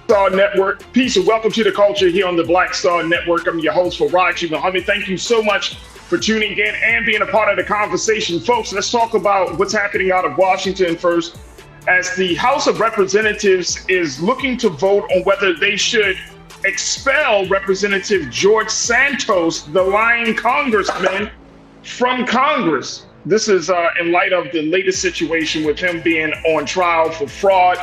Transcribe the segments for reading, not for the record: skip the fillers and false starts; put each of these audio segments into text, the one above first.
Star Network. Peace and welcome to the culture here on the Black Star Network. I'm your host, Farajii. Thank you so much for tuning in and being a part of the conversation. Folks, let's talk about what's happening out of Washington first. As the House of Representatives is looking to vote on whether they should expel Representative George Santos, the lying congressman, from Congress. This is in light of the latest situation with him being on trial for fraud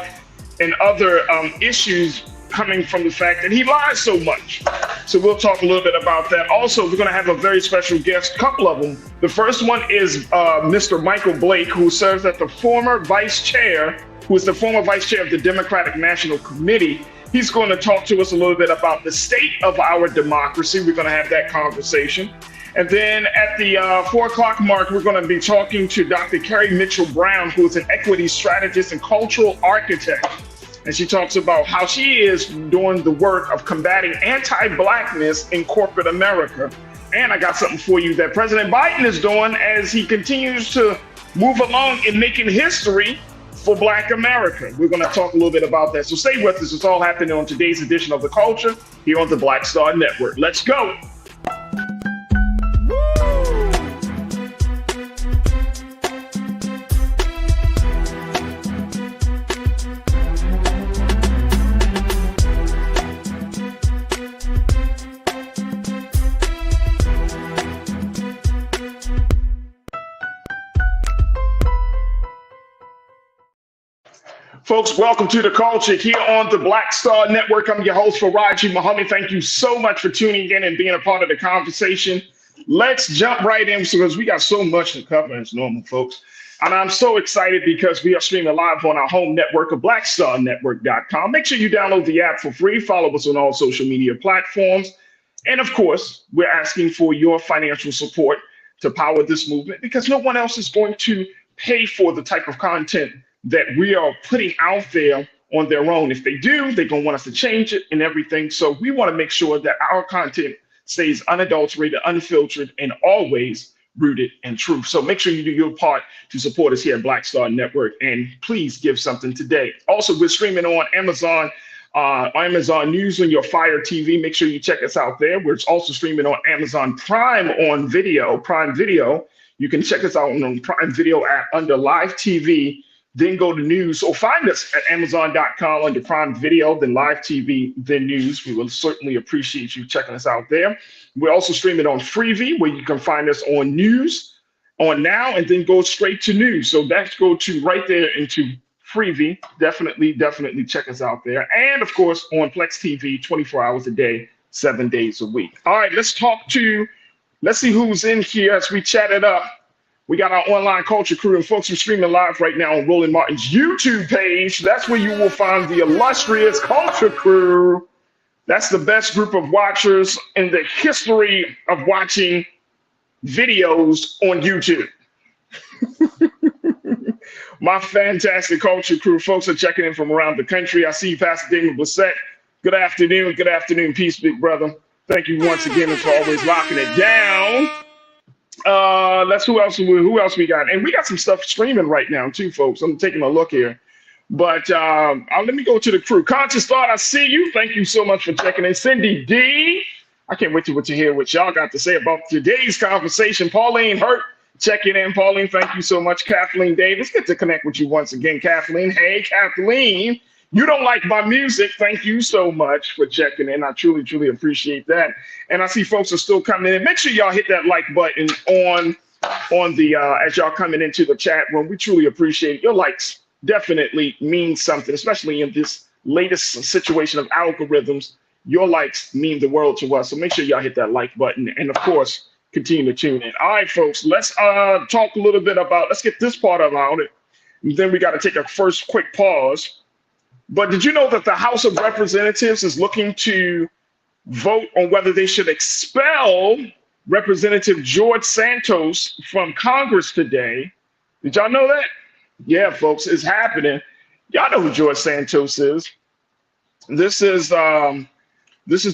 and other issues coming from the fact that he lies so much. So we'll talk a little bit about that. Also, we're going to have a very special guest, a couple of them. The first one is Mr. Michael Blake, who serves as the former vice chair, who is the former vice chair of the Democratic National Committee. He's going to talk to us a little bit about the state of our democracy. We're going to have that conversation. And then at the 4 o'clock mark, we're going to be talking to Dr. Carrie Mitchell Brown, who is an equity strategist and cultural architect. And she talks about how she is doing the work of combating anti-Blackness in corporate America. And I got something for you that President Biden is doing as he continues to move along in making history for Black America. We're going to talk a little bit about that. So stay with us. It's all happening on today's edition of The Culture here on the Black Star Network. Let's go. Folks, welcome to The Culture here on the Black Star Network. I'm your host, Farajii. Thank you so much for tuning in and being a part of the conversation. Let's jump right in because we got so much to cover as normal, folks. And I'm so excited because we are streaming live on our home network of blackstarnetwork.com. Make sure you download the app for free. Follow us on all social media platforms. And of course, we're asking for your financial support to power this movement because no one else is going to pay for the type of content that we are putting out there on their own. If they do, they're going to want us to change it and everything. So we want to make sure that our content stays unadulterated, unfiltered, and always rooted in truth. So make sure you do your part to support us here at Black Star Network, and please give something today. Also, we're streaming on Amazon News on your Fire TV. Make sure you check us out there. We're also streaming on Amazon Prime on video, Prime Video. You can check us out on the Prime Video app under Live TV. Then go to news or find us at Amazon.com under Prime Video, then Live TV, then news. We will certainly appreciate you checking us out there. We're also streaming on Freevee, where you can find us on news, on now, and then go straight to news. So that's go to right there into Freevee. Definitely check us out there. And of course, on Plex TV, 24 hours a day, 7 days a week. All right, let's see who's in here as we chat it up. We got our online culture crew, and folks are streaming live right now on Roland Martin's YouTube page. That's where you will find the illustrious culture crew. That's the best group of watchers in the history of watching videos on YouTube. My fantastic culture crew. Folks are checking in from around the country. I see you, Pastor Damon Blissett. Good afternoon. Good afternoon. Peace, big brother. Thank you once again for always locking it down. Who else we got? And we got some stuff streaming right now too, folks. I'm taking a look here. But let me go to the crew. Conscious Thought, I see you. Thank you so much for checking in. Cindy D. I can't wait to hear what y'all got to say about today's conversation. Pauline Hurt, checking in. Pauline, thank you so much. Kathleen Davis, good to connect with you once again, Kathleen. Hey, Kathleen. You don't like my music. Thank you so much for checking in. I truly appreciate that. And I see folks are still coming in. Make sure y'all hit that like button on the as y'all coming into the chat room. We truly appreciate it. Your likes definitely mean something, especially in this latest situation of algorithms. Your likes mean the world to us. So make sure y'all hit that like button. And of course, continue to tune in. All right, folks, let's talk a little bit about, let's get this part about it. And then we got to take a first quick pause. But did you know that the House of Representatives is looking to vote on whether they should expel Representative George Santos from Congress today? Did y'all know that? Yeah, folks, it's happening. Y'all know who George Santos is. This is the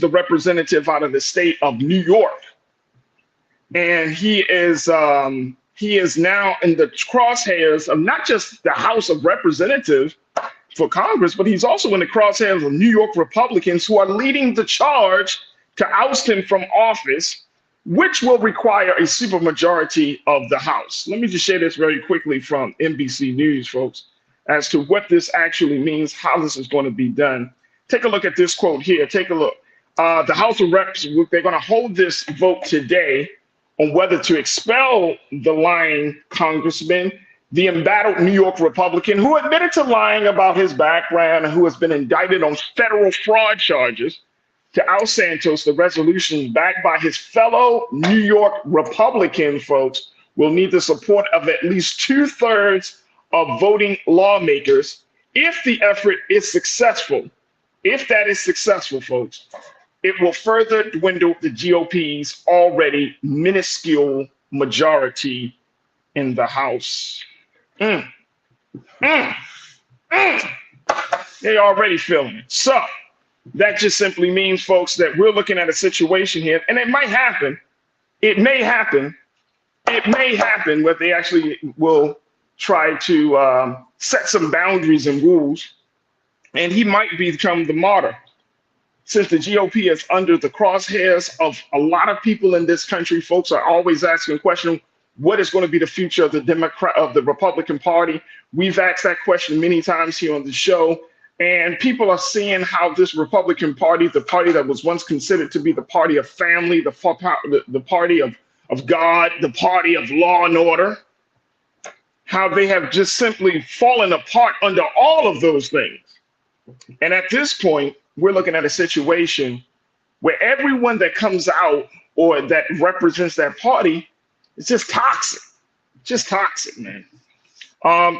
representative out of the state of New York. And he is now in the crosshairs of not just the House of Representatives, for Congress, but he's also in the crosshairs of New York Republicans who are leading the charge to oust him from office, which will require a supermajority of the House. Let me just share this very quickly from NBC News, folks, as to what this actually means, how this is going to be done. Take a look at this quote here. Take a look. The House of Reps, they're going to hold this vote today on whether to expel the lying congressman, the embattled New York Republican who admitted to lying about his background and who has been indicted on federal fraud charges, to oust Santos. The resolution, backed by his fellow New York Republican folks, will need the support of at least 2/3 of voting lawmakers. If the effort is successful, if that is successful, folks, it will further dwindle the GOP's already minuscule majority in the House. They already feeling it. So that just simply means, folks, that we're looking at a situation here, and it might happen. It may happen. It may happen where they actually will try to set some boundaries and rules, and he might become the martyr. Since the GOP is under the crosshairs of a lot of people in this country, folks are always asking the question, what is going to be the future of the Republican Party? We've asked that question many times here on the show, and people are seeing how this Republican Party, the party that was once considered to be the party of family, the party of God, the party of law and order, how they have just simply fallen apart under all of those things. And at this point, we're looking at a situation where everyone that comes out or that represents that party is just toxic, man.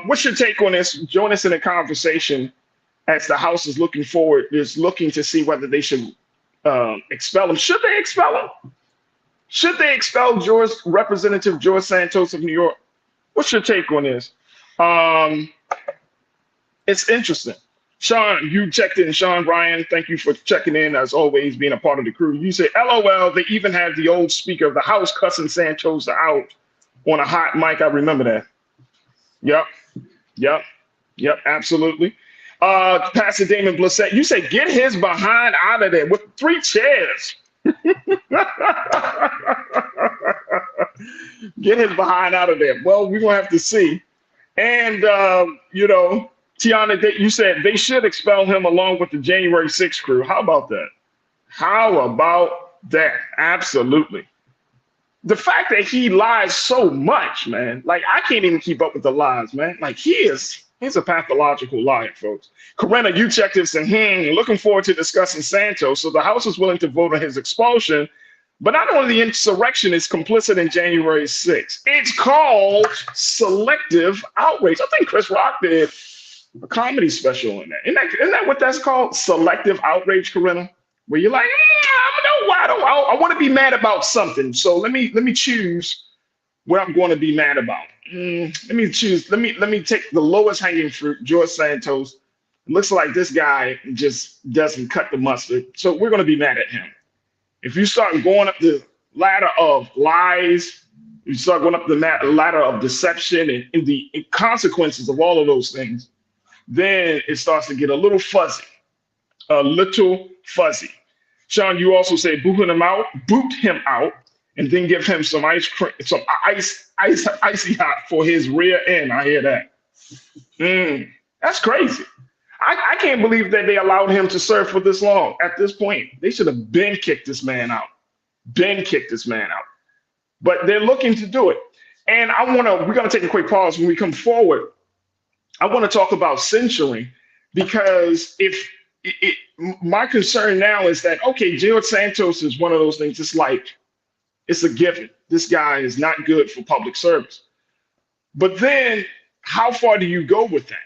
What's your take on this? Join us in a conversation as the House is looking to see whether they should expel him. Should they expel him? Should they expel Representative George Santos of New York? What's your take on this? It's interesting. Sean, you checked in. Sean Ryan, thank you for checking in, as always, being a part of the crew. You say, LOL, they even had the old Speaker of the House cussing Santos out on a hot mic. I remember that. Yep, absolutely. Pastor Damon Blissett, you say, get his behind out of there with 3 chairs. Get his behind out of there. Well, we're going to have to see. And, Tiana, you said they should expel him along with the January 6th crew. How about that? How about that? Absolutely. The fact that he lies so much, man, like I can't even keep up with the lies, man. Like he's a pathological liar, folks. Corinna, you checked this and looking forward to discussing Santos. So the House is willing to vote on his expulsion, but not only the insurrection is complicit in January 6th. It's called selective outrage. I think Chris Rock did a comedy special on that. Isn't that what that's called? Selective outrage, Corinna? Where you're like, I want to be mad about something. So let me choose what I'm going to be mad about. Let me take the lowest hanging fruit, George Santos. It looks like this guy just doesn't cut the mustard. So we're going to be mad at him. If you start going up the ladder of lies, you start going up the ladder of deception and the consequences of all of those things, then it starts to get a little fuzzy. Sean, you also say boot him out, and then give him some ice cream, some icy hot for his rear end. I hear that. That's crazy. I can't believe that they allowed him to serve for this long. At this point, they should have kicked this man out. But they're looking to do it. And we're gonna take a quick pause. When we come forward, I want to talk about censoring, because my concern now is that, okay, George Santos is one of those things. It's like, it's a given. This guy is not good for public service. But then how far do you go with that?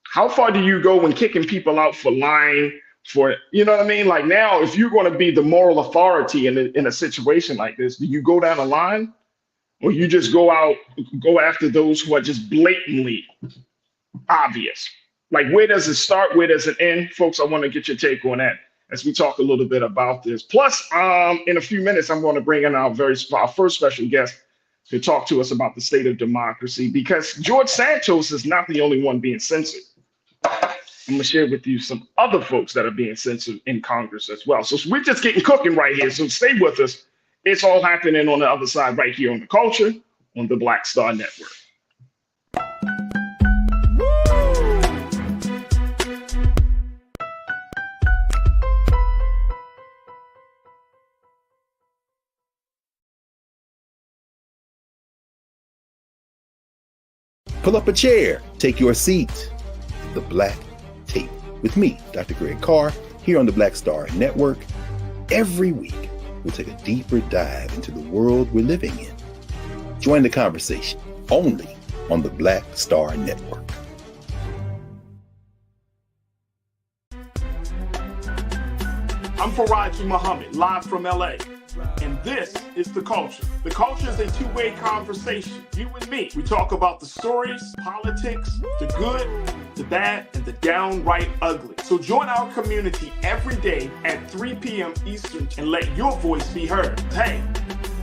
How far do you go when kicking people out for lying, you know what I mean? Like now, if you're going to be the moral authority in a situation like this, do you go down the line, or you just go after those who are just blatantly obvious? Like, where does it start? Where does it end? Folks, I want to get your take on that as we talk a little bit about this. Plus, in a few minutes, I'm going to bring in our first special guest to talk to us about the state of democracy, because George Santos is not the only one being censored. I'm gonna share with you some other folks that are being censored in Congress as well. So we're just getting cooking right here. So stay with us. It's all happening on the other side right here on the culture on the Black Star Network. Pull up a chair, take your seat. The Black Tape with me, Dr. Greg Carr, here on the Black Star Network. Every week, we'll take a deeper dive into the world we're living in. Join the conversation only on the Black Star Network. I'm Farajii Muhammad, live from LA. And this is The Culture. The Culture is a two-way conversation. You and me. We talk about the stories, politics, the good, the bad, and the downright ugly. So join our community every day at 3 p.m. Eastern and let your voice be heard. Hey,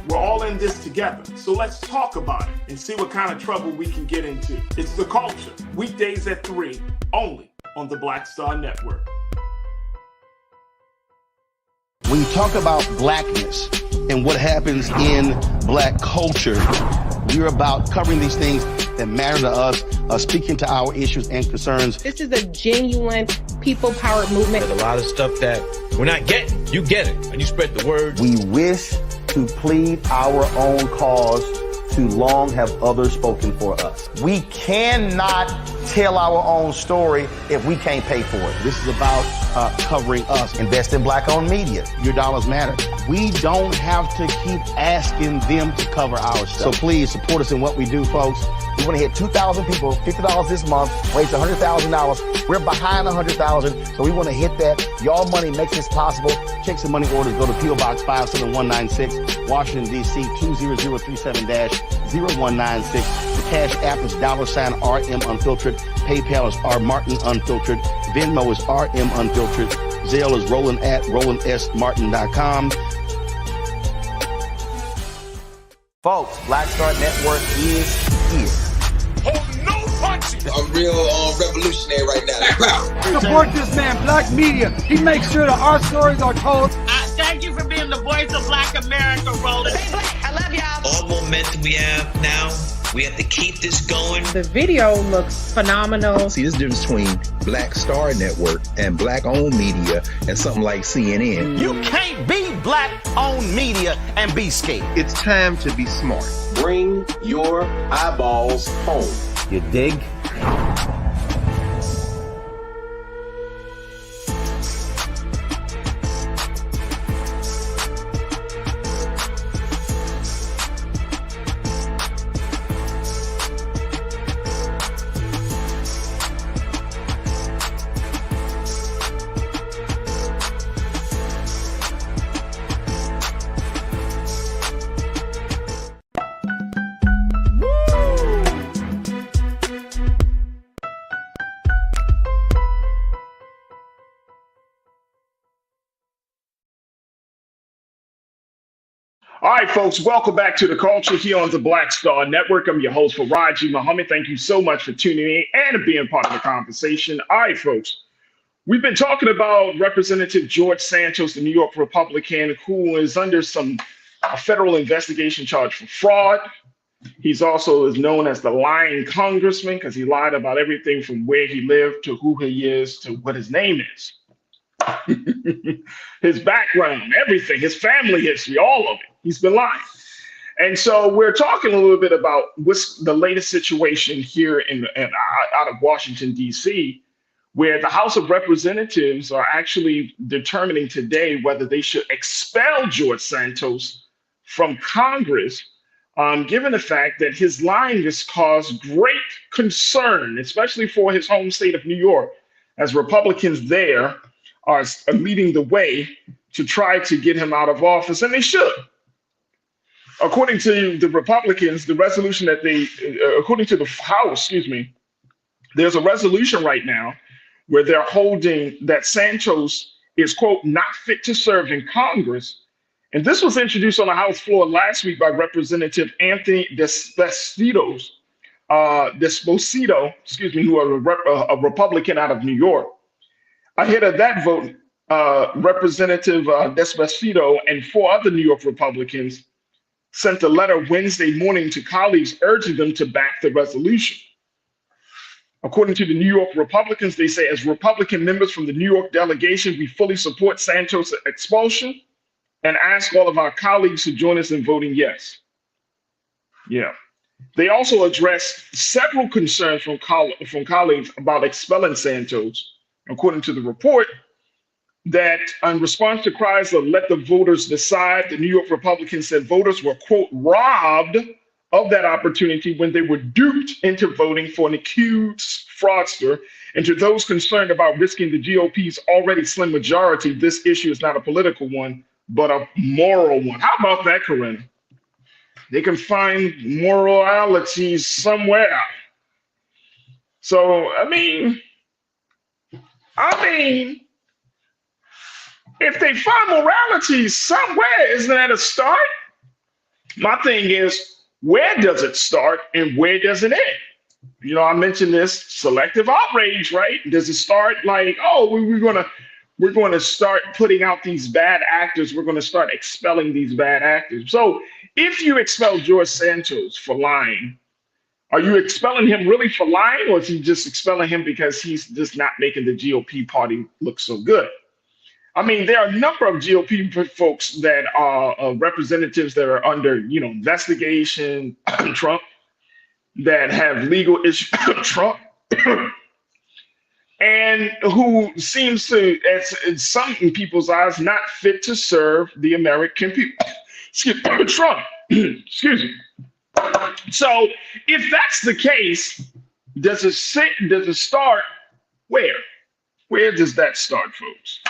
we're all in this together. So let's talk about it and see what kind of trouble we can get into. It's The Culture. Weekdays at 3, only on the Black Star Network. When you talk about blackness and what happens in black culture, we're about covering these things that matter to us, speaking to our issues and concerns. This is a genuine people-powered movement. There's a lot of stuff that we're not getting. You get it, and you spread the word. We wish to plead our own cause. Too long have others spoken for us. We cannot tell our own story if we can't pay for it. This is about covering us. Invest in black-owned media. Your dollars matter. We don't have to keep asking them to cover our stuff. So please support us in what we do, folks. We want to hit 2,000 people, $50 this month, raise $100,000. We're behind 100,000, so we want to hit that. Y'all money makes this possible. Check some money orders. Go to P.O. Box 57196, Washington, D.C. 20037-0196. The Cash App is $RM Unfiltered. PayPal is R Martin Unfiltered. Venmo is RM Unfiltered. Zelle is Roland at RolandSMartin.com. Folks, Black Star Network is here. I'm real revolutionary right now. Support this man, Black Media. He makes sure that our stories are told. Thank you for being the voice of Black America, Roland. Stay black. I love y'all. All momentum we have now, we have to keep this going. The video looks phenomenal. See, this difference between Black Star Network and black-owned media and something like CNN. You can't be black-owned media and be scared. It's time to be smart. Bring your eyeballs home. You dig? All right, folks, welcome back to The Culture here on the Black Star Network. I'm your host, Farajii Muhammad. Thank you so much for tuning in and being part of the conversation. All right, folks, we've been talking about Representative George Santos, the New York Republican, who is under a federal investigation charge for fraud. He's also is known as the lying congressman because he lied about everything from where he lived to who he is to what his name is. His background, everything, his family history, all of it. He's been lying. And so we're talking a little bit about what's the latest situation here out of Washington, D.C., where the House of Representatives are actually determining today whether they should expel George Santos from Congress, given the fact that his lying has caused great concern, especially for his home state of New York, as Republicans there are leading the way to try to get him out of office, and they should. According to the Republicans, the resolution that according to the House, there's a resolution right now where they're holding that Santos is, quote, not fit to serve in Congress. And this was introduced on the House floor last week by Representative Anthony Desposito, who are a Republican out of New York. Ahead of that vote, Representative Despacito and four other New York Republicans sent a letter Wednesday morning to colleagues urging them to back the resolution. According to the New York Republicans, they say, as Republican members from the New York delegation, we fully support Santos' expulsion and ask all of our colleagues to join us in voting yes. Yeah. They also addressed several concerns from colleagues about expelling Santos. According to the report, that in response to cries of let the voters decide, the New York Republicans said voters were, quote, robbed of that opportunity when they were duped into voting for an accused fraudster. And to those concerned about risking the GOP's already slim majority, this issue is not a political one, but a moral one. How about that, Corinna? They can find moralities somewhere. So, I mean, if they find morality somewhere, isn't that a start? My thing is, where does it start and where does it end? You know, I mentioned this selective outrage, right? Does it start like, oh, we're gonna start putting out these bad actors. We're gonna start expelling these bad actors. So if you expel George Santos for lying, are you expelling him really for lying, or is he just expelling him because he's just not making the GOP party look so good? I mean, there are a number of GOP folks that are representatives that are under, investigation, Trump, that have legal issues, Trump, and who seems to, in some people's eyes, not fit to serve the American people. Excuse me, Trump. Excuse me. So, if that's the case, does it start where? Where does that start, folks?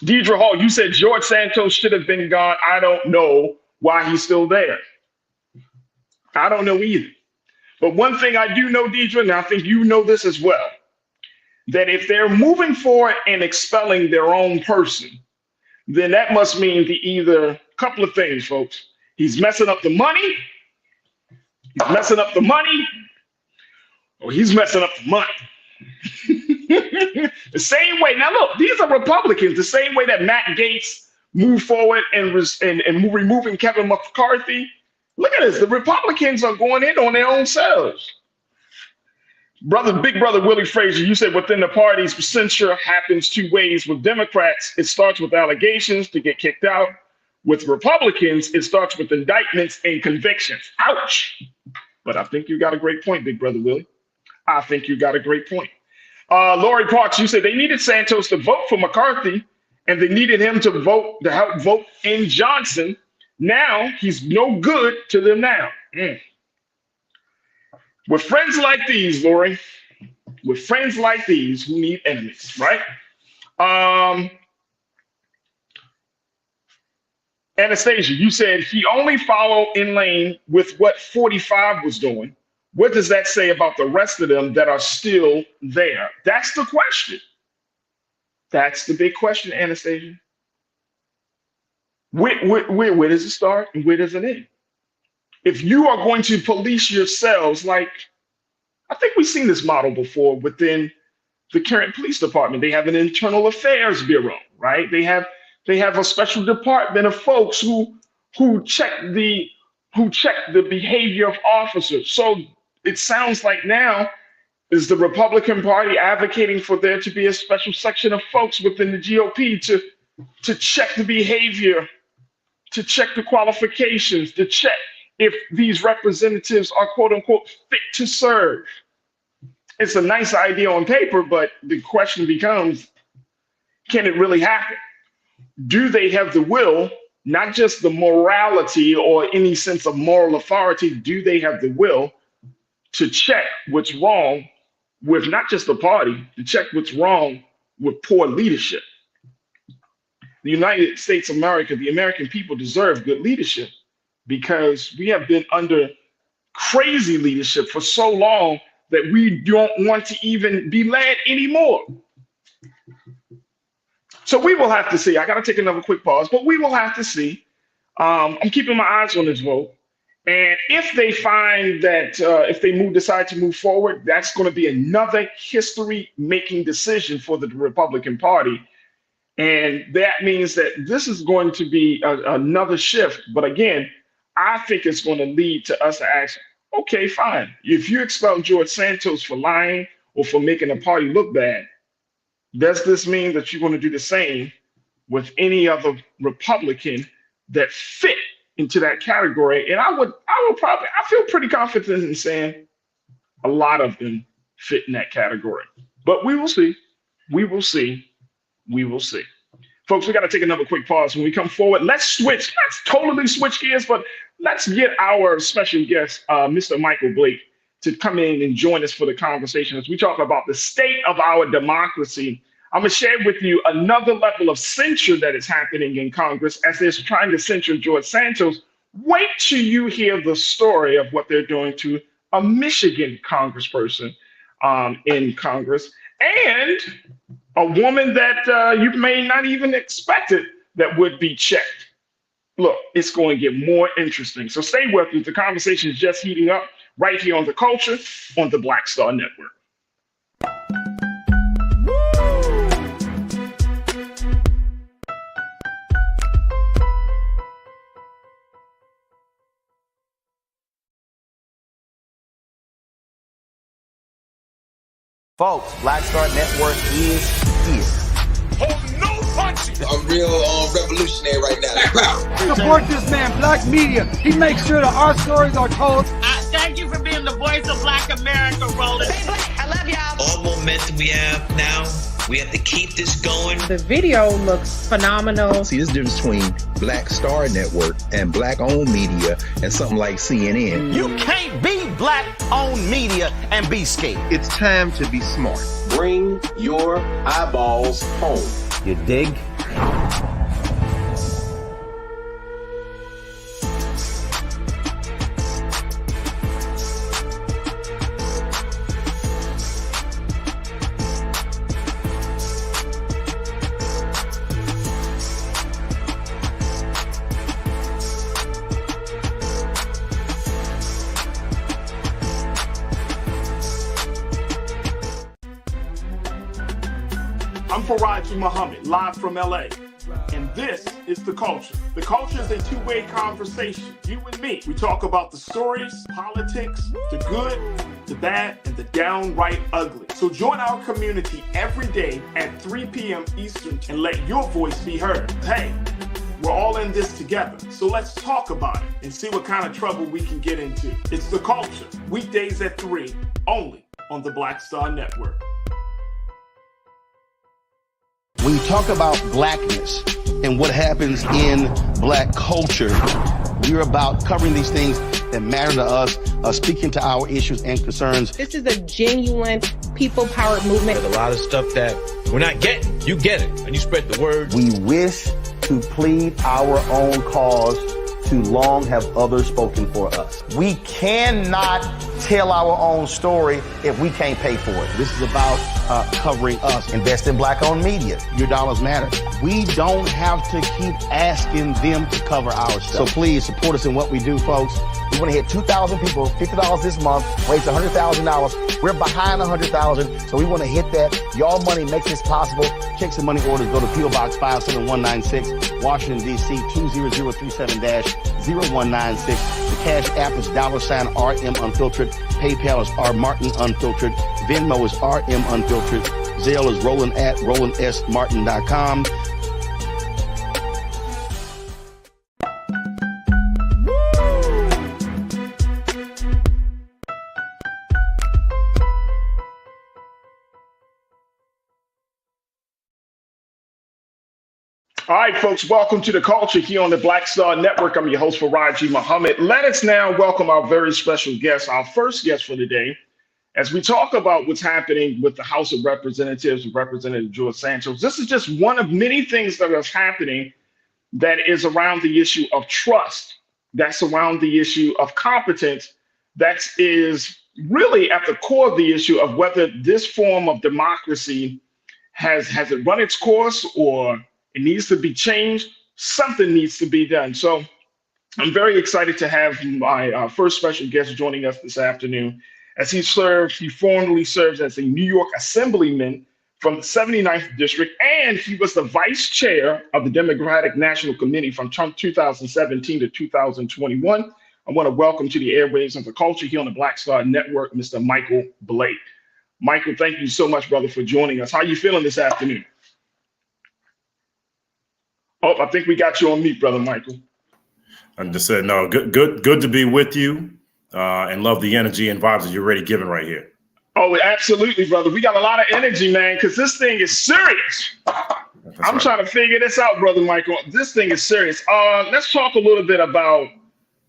Deidre Hall, you said George Santos should have been gone. I don't know why he's still there. I don't know either. But one thing I do know, Deidre, and I think you know this as well, that if they're moving forward and expelling their own person, then that must mean either a couple of things, folks. He's messing up the money. He's messing up the money. Or he's messing up the money. The same way. Now, look, these are Republicans. The same way that Matt Gaetz moved forward and removing Kevin McCarthy. Look at this. The Republicans are going in on their own selves. Big brother Willie Frazier, you said within the parties, censure happens two ways. With Democrats, it starts with allegations to get kicked out. With Republicans, it starts with indictments and convictions. Ouch. But I think you got a great point, big brother Willie. I think you got a great point. Lori Parks, you said they needed Santos to vote for McCarthy, and they needed him to help vote in Johnson. Now he's no good to them now. With friends like these, Lori, with friends like these who need enemies, right? Anastasia, you said he only followed in lane with what 45 was doing. What does that say about the rest of them that are still there? That's the question. That's the big question, Anastasia. Where does it start and where does it end? If you are going to police yourselves, like I think we've seen this model before within the current police department. They have an internal affairs bureau, right? They have a special department of folks who check the behavior of officers. So it sounds like now is the Republican Party advocating for there to be a special section of folks within the GOP to check the behavior, to check the qualifications, to check if these representatives are quote unquote fit to serve. It's a nice idea on paper, but the question becomes, can it really happen? Do they have the will, not just the morality or any sense of moral authority? Do they have the will to check what's wrong with not just the party, to check what's wrong with poor leadership? The United States of America, the American people deserve good leadership because we have been under crazy leadership for so long that we don't want to even be led anymore. So we will have to see. I got to take another quick pause, but we will have to see. I'm keeping my eyes on this vote. And if they find that if they decide to move forward, that's going to be another history-making decision for the Republican Party. And that means that this is going to be another shift. But again, I think it's going to lead to us to ask, okay, fine. If you expel George Santos for lying or for making the party look bad, does this mean that you're going to do the same with any other Republican that fit into that category? And I feel pretty confident in saying a lot of them fit in that category. But we will see. We will see. We will see. Folks, we got to take another quick pause. When we come forward, let's totally switch gears, but let's get our special guest, Mr. Michael Blake, to come in and join us for the conversation as we talk about the state of our democracy. I'm going to share with you another level of censure that is happening in Congress as they're trying to censure George Santos. Wait till you hear the story of what they're doing to a Michigan congressperson in Congress, and a woman that you may not even expect it that would be checked. Look, it's going to get more interesting. So stay with me. The conversation is just heating up right here on The Culture on the Black Star Network. Folks, Black Star Network is here. Oh, no punches. I'm real revolutionary right now. Support this man, Black Media. He makes sure that our stories are told. Thank you for being the voice of Black America, Roland. I love y'all. All momentum we have now, we have to keep this going. The video looks phenomenal. See, this difference between Black Star Network and Black-owned media and something like CNN. You can't be Black-owned media and be scared. It's time to be smart. Bring your eyeballs home. You dig? I'm Farajii Muhammad, live from LA. And this is The Culture. The Culture is a two-way conversation. You and me. We talk about the stories, politics, the good, the bad, and the downright ugly. So join our community every day at 3 p.m. Eastern and let your voice be heard. Hey, we're all in this together. So let's talk about it and see what kind of trouble we can get into. It's The Culture, weekdays at 3, only on the Black Star Network. When you talk about blackness and what happens in Black culture, we're about covering these things that matter to us, speaking to our issues and concerns. This is a genuine people-powered movement. There's a lot of stuff that we're not getting. You get it, and you spread the word. We wish to plead our own cause. Too long have others spoken for us. We cannot tell our own story if we can't pay for it. This is about covering us. Invest in Black-owned media. Your dollars matter. We don't have to keep asking them to cover our stuff. So please support us in what we do, folks. We want to hit 2,000 people, $50 this month, raise $100,000. We're behind 100,000, so we want to hit that. Y'all money makes this possible. Check some money orders. Go to P.O. Box 57196, Washington, D.C. 20037-0196. The Cash App is $RM Unfiltered. PayPal is R Martin Unfiltered. Venmo is RM Unfiltered. Zelle is Roland at RolandSMartin.com. All right, folks, welcome to The Culture here on the Black Star Network. I'm your host, Farajii Muhammad. Let us now welcome our very special guest, our first guest for the day, as we talk about what's happening with the House of Representatives and Representative George Santos. This is just one of many things that is happening that is around the issue of trust, that's around the issue of competence, that is really at the core of the issue of whether this form of democracy has it run its course or it needs to be changed. Something needs to be done. So I'm very excited to have my first special guest joining us this afternoon, as he formerly serves as a New York Assemblyman from the 79th District, and he was the vice chair of the Democratic National Committee from 2017 to 2021. I want to welcome to the airwaves of the culture here on the Black Star Network, Mr. Michael Blake. Michael, thank you so much, brother, for joining us. How are you feeling this afternoon? Oh, I think we got you on mute, brother Michael. I just said, no, good to be with you, and love the energy and vibes that you're already giving right here. Oh, absolutely, brother. We got a lot of energy, man, because this thing is serious. I'm trying to figure this out, brother Michael. This thing is serious. Let's talk a little bit about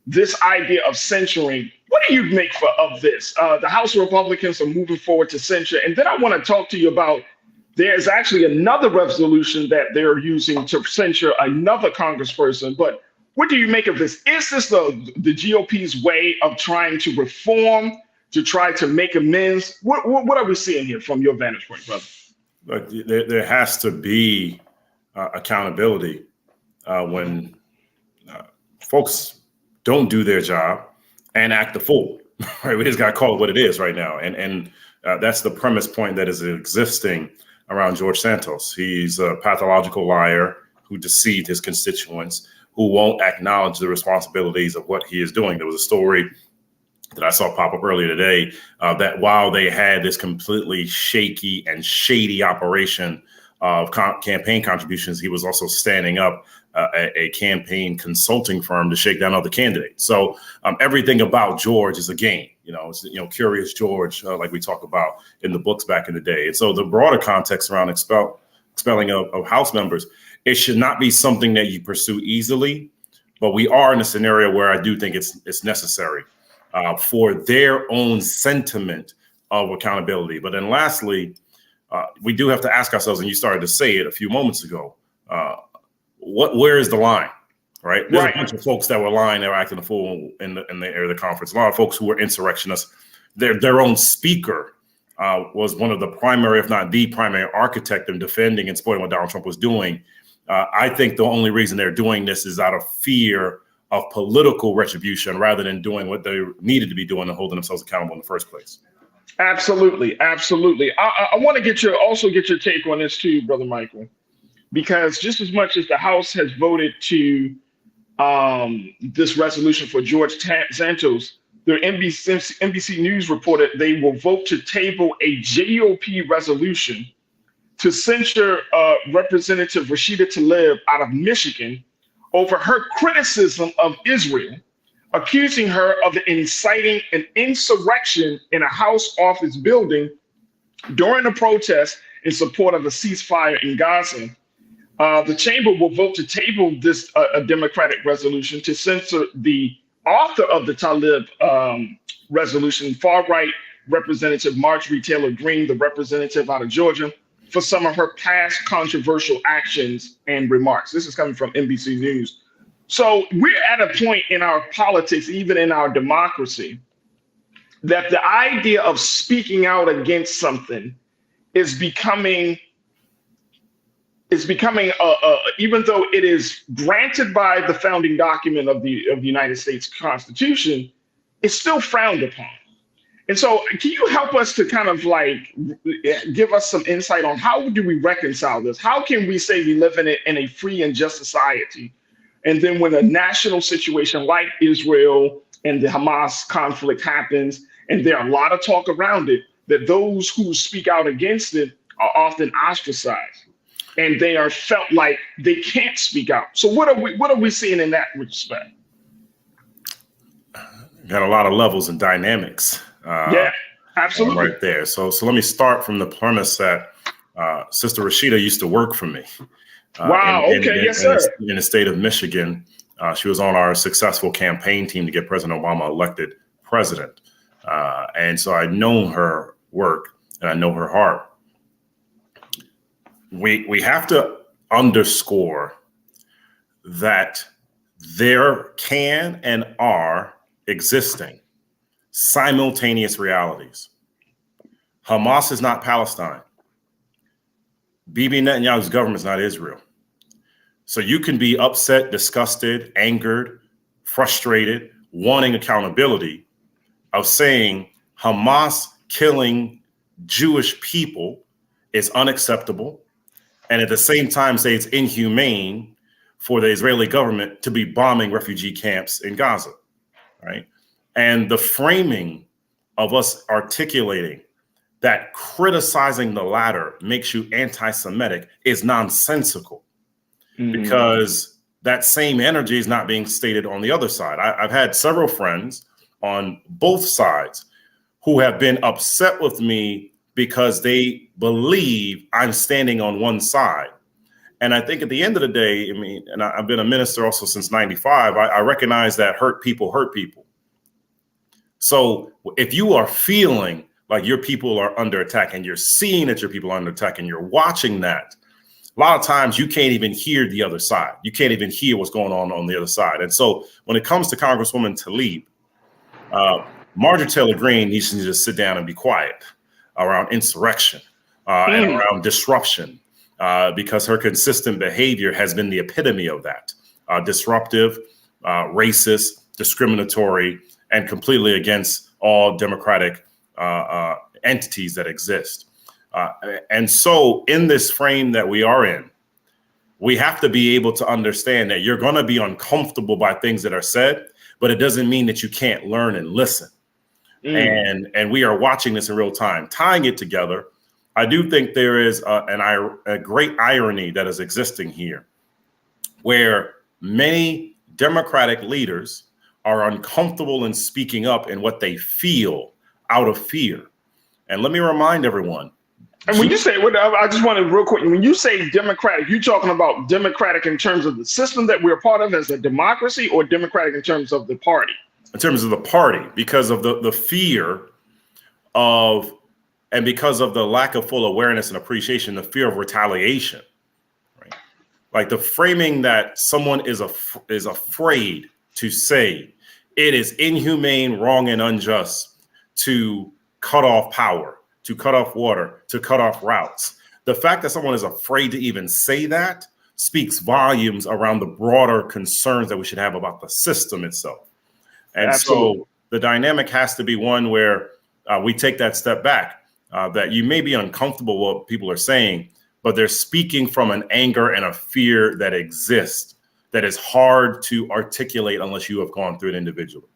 this idea of censuring. What do you make of this? The House Republicans are moving forward to censure. And then I want to talk to you about, there's actually another resolution that they're using to censure another congressperson. But what do you make of this? Is this the GOP's way of trying to reform, to try to make amends? What are we seeing here from your vantage point, brother? Look, there has to be accountability when folks don't do their job and act the fool. Right? We just got to call it what it is right now, and that's the premise point that is existing around George Santos. He's a pathological liar who deceived his constituents, who won't acknowledge the responsibilities of what he is doing. There was a story that I saw pop up earlier today that while they had this completely shaky and shady operation of campaign contributions, he was also standing up a campaign consulting firm to shake down other candidates. So everything about George is a game. It's Curious George, like we talk about in the books back in the day. And so the broader context around expelling of House members, it should not be something that you pursue easily, but we are in a scenario where I do think it's necessary for their own sentiment of accountability. But then lastly, we do have to ask ourselves, and you started to say it a few moments ago, where is the line, right? There's a bunch of folks that were lying, they were acting a fool in the conference. A lot of folks who were insurrectionists. Their own speaker was one of the primary, if not the primary architect in defending and supporting what Donald Trump was doing. I think the only reason they're doing this is out of fear of political retribution rather than doing what they needed to be doing and holding themselves accountable in the first place. Absolutely. Absolutely. I want to get your take on this too, brother Michael, because just as much as the House has voted to this resolution for George Santos, the NBC News reported they will vote to table a GOP resolution to censure Representative Rashida Tlaib out of Michigan over her criticism of Israel, accusing her of inciting an insurrection in a House office building during a protest in support of a ceasefire in Gaza. The chamber will vote to table this a Democratic resolution to censor the author of the Tlaib resolution, far-right Representative Marjorie Taylor Greene, the representative out of Georgia, for some of her past controversial actions and remarks. This is coming from NBC News. So we're at a point in our politics, even in our democracy, that the idea of speaking out against something is becoming even though it is granted by the founding document of the United States Constitution, it's still frowned upon. And so can you help us to kind of like give us some insight on how do we reconcile this? How can we say we live in a free and just society? And then when a national situation like Israel and the Hamas conflict happens, and there are a lot of talk around it, that those who speak out against it are often ostracized, and they are felt like they can't speak out. So what are we seeing in that respect? Got a lot of levels and dynamics. Yeah, absolutely. Right there. So let me start from the premise that Sister Rashida used to work for me. Wow. Okay. Yes, sir. In the state of Michigan, she was on our successful campaign team to get President Obama elected president. And so I know her work and I know her heart. We have to underscore that there can and are existing simultaneous realities. Hamas is not Palestine. Bibi Netanyahu's government is not Israel. So you can be upset, disgusted, angered, frustrated, wanting accountability, of saying Hamas killing Jewish people is unacceptable, and at the same time say it's inhumane for the Israeli government to be bombing refugee camps in Gaza, right? And the framing of us articulating that criticizing the latter makes you anti-Semitic is nonsensical, because that same energy is not being stated on the other side. I've had several friends on both sides who have been upset with me because they believe I'm standing on one side. And I think at the end of the day, I mean, and I've been a minister also since 95, I recognize that hurt people hurt people. So if you are feeling like your people are under attack and you're seeing that your people are under attack and you're watching that, a lot of times you can't even hear the other side. You can't even hear what's going on the other side. And so when it comes to Congresswoman Tlaib, Marjorie Taylor Greene needs to just sit down and be quiet around insurrection and around disruption, because her consistent behavior has been the epitome of that. Disruptive, racist, discriminatory, and completely against all democratic entities that exist. And so in this frame that we are in, we have to be able to understand that you're going to be uncomfortable by things that are said, but it doesn't mean that you can't learn and listen. And we are watching this in real time, tying it together. I do think there is a great irony that is existing here, where many Democratic leaders are uncomfortable in speaking up in what they feel out of fear. And let me remind everyone. And when you say, I just want to real quick, when you say democratic, you're talking about democratic in terms of the system that we're part of as a democracy, or democratic in terms of the party? In terms of the party, because of the fear of, and because of the lack of full awareness and appreciation, the fear of retaliation, right? Like the framing that someone is afraid to say it is inhumane, wrong, and unjust to cut off power, to cut off water, to cut off routes. The fact that someone is afraid to even say that speaks volumes around the broader concerns that we should have about the system itself. And Absolutely. So the dynamic has to be one where we take that step back, that you may be uncomfortable with what people are saying, but they're speaking from an anger and a fear that exists that is hard to articulate unless you have gone through it individually.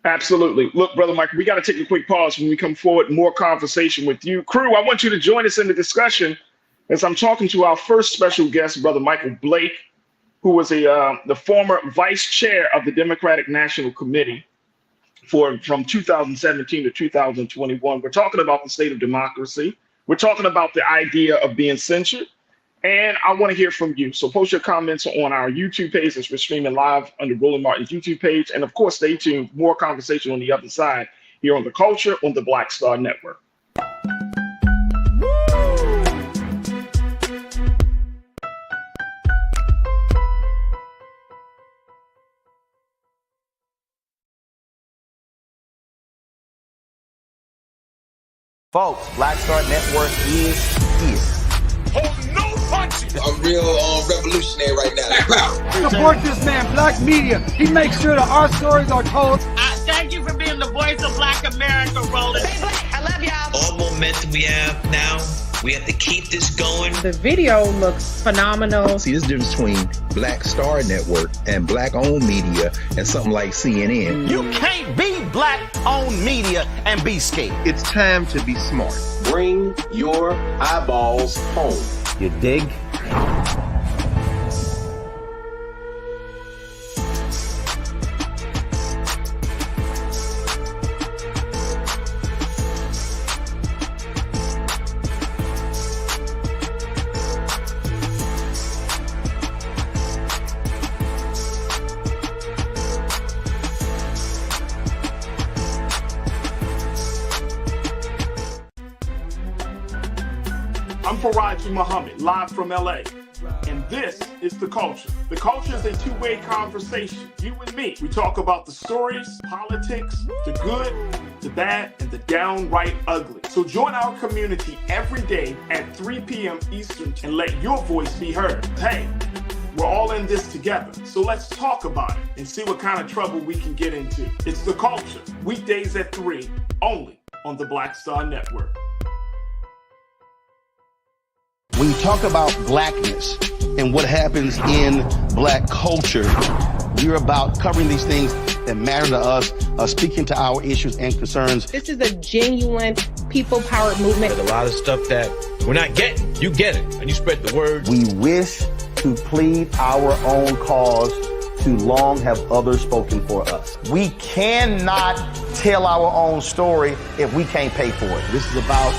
Absolutely. Look, Brother Michael, we got to take a quick pause. When we come forward, more conversation with you. Crew, I want you to join us in the discussion as I'm talking to our first special guest, Brother Michael Blake, who was the former vice chair of the Democratic National Committee from 2017 to 2021. We're talking about the state of democracy. We're talking about the idea of being censored. And I want to hear from you. So post your comments on our YouTube page as we're streaming live under Roland Martin's YouTube page. And of course, stay tuned. More conversation on the other side here on The Culture on the Black Star Network. Folks, Black Star Network is here. I'm real revolutionary right now. Support this man, Black Media. He makes sure that our stories are told. Thank you for being the voice of Black America, Roland. Stay black. I love y'all. All momentum we have now, we have to keep this going. The video looks phenomenal. See, there's a difference between Black Star Network and Black-owned media and something like CNN. You can't be Black-owned media and be scared. It's time to be smart. Bring your eyeballs home. You dig? I'm Farajii Muhammad, live from LA. And this is The Culture. The Culture is a two-way conversation. You and me. We talk about the stories, politics, the good, the bad, and the downright ugly. So join our community every day at 3 p.m. Eastern and let your voice be heard. Hey, We're all in this together. So let's talk about it and see what kind of trouble we can get into. It's The Culture, weekdays at 3, only on the Black Star Network. When you talk about blackness and what happens in black culture, we're about covering these things that matter to us, speaking to our issues and concerns. This is a genuine people-powered movement. There's a lot of stuff that we're not getting. You get it, and you spread the word. We wish to plead our own cause. Too long have others spoken for us. We cannot tell our own story if we can't pay for it. This is about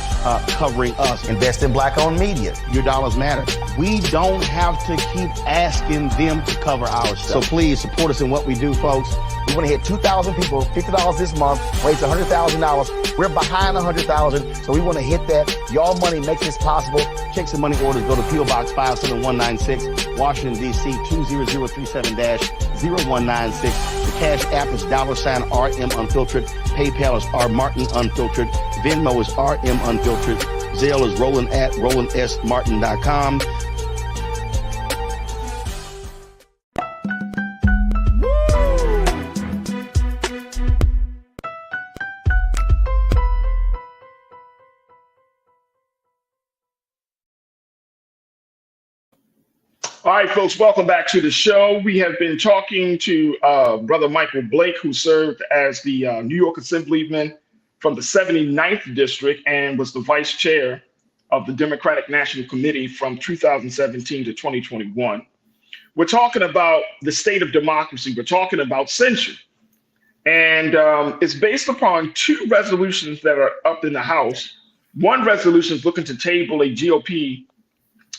covering us. Invest in black-owned media. Your dollars matter. We don't have to keep asking them to cover our stuff. So please support us in what we do, folks. We want to hit 2,000 people, $50 this month, raise $100,000. We're behind 100,000, so we want to hit that. Y'all money makes this possible. Checks and money orders go to P.O. Box 57196, Washington, D.C. 20037-0196. The Cash App is $RM Unfiltered. PayPal is R Martin Unfiltered. Venmo is RM Unfiltered. Zelle is Roland at RolandSMartin.com. All right, folks, welcome back to the show. We have been talking to Brother Michael Blake, who served as the New York Assemblyman from the 79th District and was the vice chair of the Democratic National Committee from 2017 to 2021. We're talking about the state of democracy. We're talking about censure. And it's based upon 2 resolutions that are up in the House. One resolution is looking to table a GOP.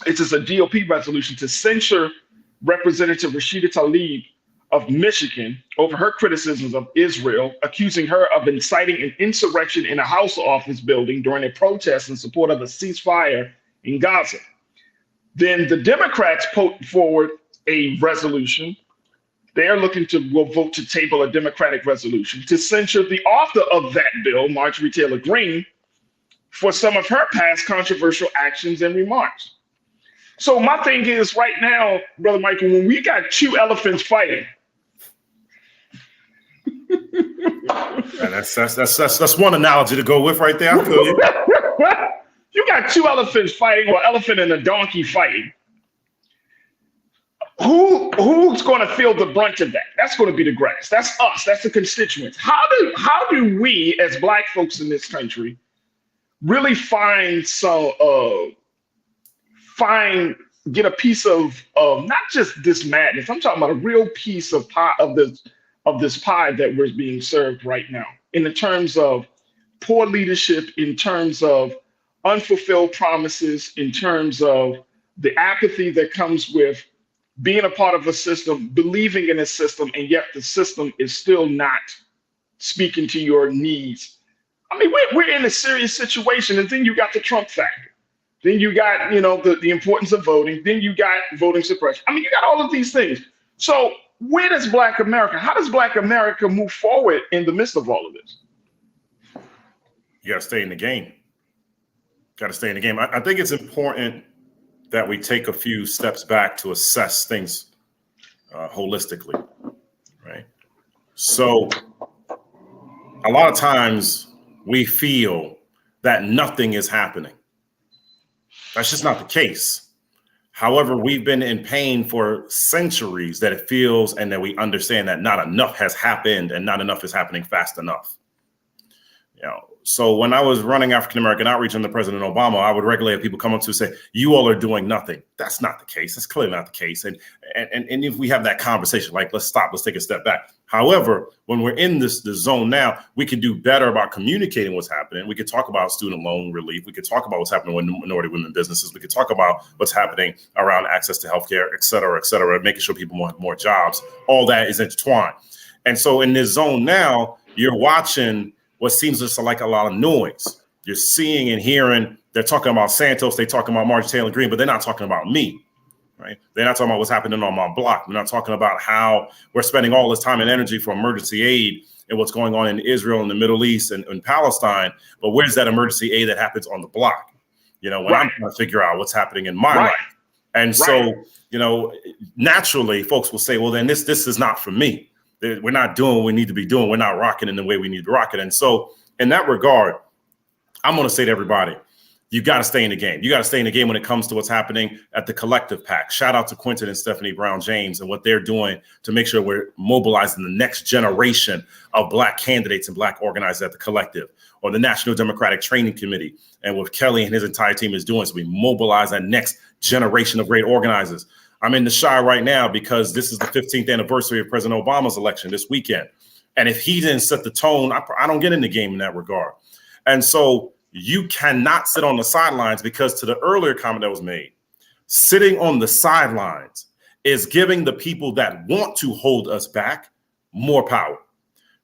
It's just a GOP resolution to censure Representative Rashida Tlaib of Michigan over her criticisms of Israel, accusing her of inciting an insurrection in a House office building during a protest in support of a ceasefire in Gaza. Then the Democrats put forward a resolution. They're looking to vote to table a Democratic resolution to censure the author of that bill, Marjorie Taylor Greene, for some of her past controversial actions and remarks. So my thing is right now, Brother Michael, when we got 2 elephants fighting. That's one analogy to go with right there. I feel you. You got 2 elephants fighting, or elephant and a donkey fighting. Who's going to feel the brunt of that? That's going to be the grass. That's us. That's the constituents. How do we, as Black folks in this country, really get a piece of not just this madness. I'm talking about a real piece of pie of this pie that we're being served right now, in the terms of poor leadership, in terms of unfulfilled promises, in terms of the apathy that comes with being a part of a system, believing in a system, and yet the system is still not speaking to your needs. I mean, we're in a serious situation, and then you got the Trump factor. Then you got, the importance of voting. Then you got voting suppression. I mean, you got all of these things. So where does Black America, how does Black America move forward in the midst of all of this? You got to stay in the game. I think it's important that we take a few steps back to assess things holistically, right? So a lot of times we feel that nothing is happening. That's just not the case. However, we've been in pain for centuries that it feels and that we understand that not enough has happened and not enough is happening fast enough. So when I was running African American outreach under President Obama, I would regularly have people come up to say, you all are doing nothing. That's not the case. That's clearly not the case. And if we have that conversation, like, let's stop, let's take a step back. However, when we're in this zone now, we can do better about communicating what's happening. We could talk about student loan relief. We could talk about what's happening with minority women businesses. We could talk about what's happening around access to healthcare, et cetera, making sure people have more jobs. All that is intertwined. And so in this zone now, you're watching what seems just like a lot of noise. You're seeing and hearing, they're talking about Santos, they're talking about Marjorie Taylor Greene, but they're not talking about me, right? They're not talking about what's happening on my block. They're not talking about how we're spending all this time and energy for emergency aid and what's going on in Israel and the Middle East and Palestine. But where's that emergency aid that happens on the block? When I'm trying to figure out what's happening in my life, And so, naturally, folks will say, well, then this is not for me. We're not doing what we need to be doing. We're not rocking in the way we need to rock it. And so in that regard, I'm going to say to everybody, you got to stay in the game. You got to stay in the game when it comes to what's happening at the collective PAC. Shout out to Quentin and Stephanie Brown James and what they're doing to make sure we're mobilizing the next generation of Black candidates and Black organizers at the collective, or the National Democratic Training Committee. And what Kelly and his entire team is doing is we mobilize that next generation of great organizers. I'm in the Shy right now because this is the 15th anniversary of President Obama's election this weekend. And if he didn't set the tone, I don't get in the game in that regard. And so you cannot sit on the sidelines, because to the earlier comment that was made, sitting on the sidelines is giving the people that want to hold us back more power.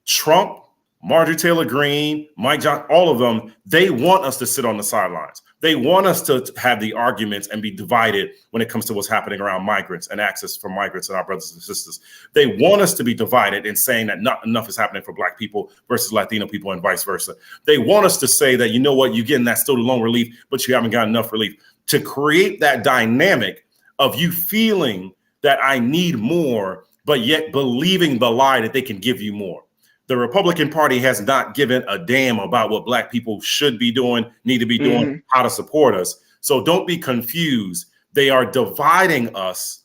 Trump, Marjorie Taylor Greene, Mike Johnson, all of them, they want us to sit on the sidelines. They want us to have the arguments and be divided when it comes to what's happening around migrants and access for migrants and our brothers and sisters. They want us to be divided in saying that not enough is happening for Black people versus Latino people and vice versa. They want us to say that, you know what, you're getting that student loan relief, but you haven't got enough relief. To create that dynamic of you feeling that I need more, but yet believing the lie that they can give you more. The Republican Party has not given a damn about what Black people should be doing, need to be doing, how to support us. So don't be confused. They are dividing us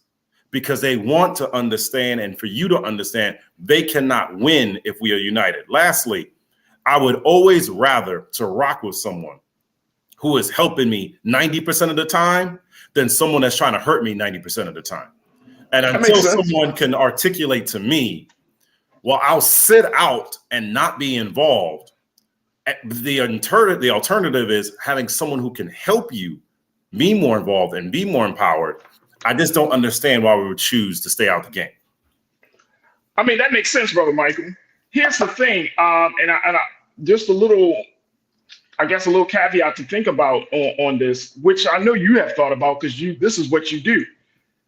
because they want to understand, and for you to understand, they cannot win if we are united. Lastly, I would always rather to rock with someone who is helping me 90% of the time than someone that's trying to hurt me 90% of the time. And until someone can articulate to me, well, I'll sit out and not be involved, the alternative is having someone who can help you be more involved and be more empowered. I just don't understand why we would choose to stay out the game. I mean, that makes sense, Brother Michael. Here's the thing, just a little caveat to think about on this, which I know you have thought about because this is what you do.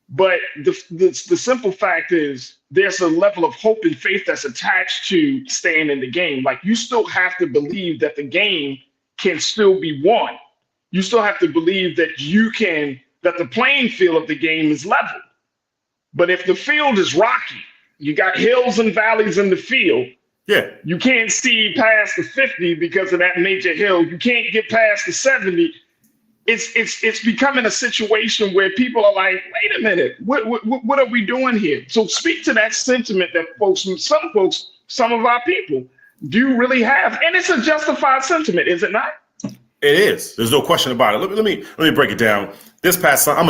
But the simple fact is there's a level of hope and faith that's attached to staying in the game. Like, you still have to believe that the game can still be won. You still have to believe that that the playing field of the game is level. But if the field is rocky, you got hills and valleys in the field. Yeah. You can't see past the 50 because of that major hill. You can't get past the 70. It's becoming a situation where people are like, wait a minute, what are we doing here? So speak to that sentiment that some of our people do really have, and it's a justified sentiment, is it not? It is. There's no question about it. Let me break it down. This past Sunday,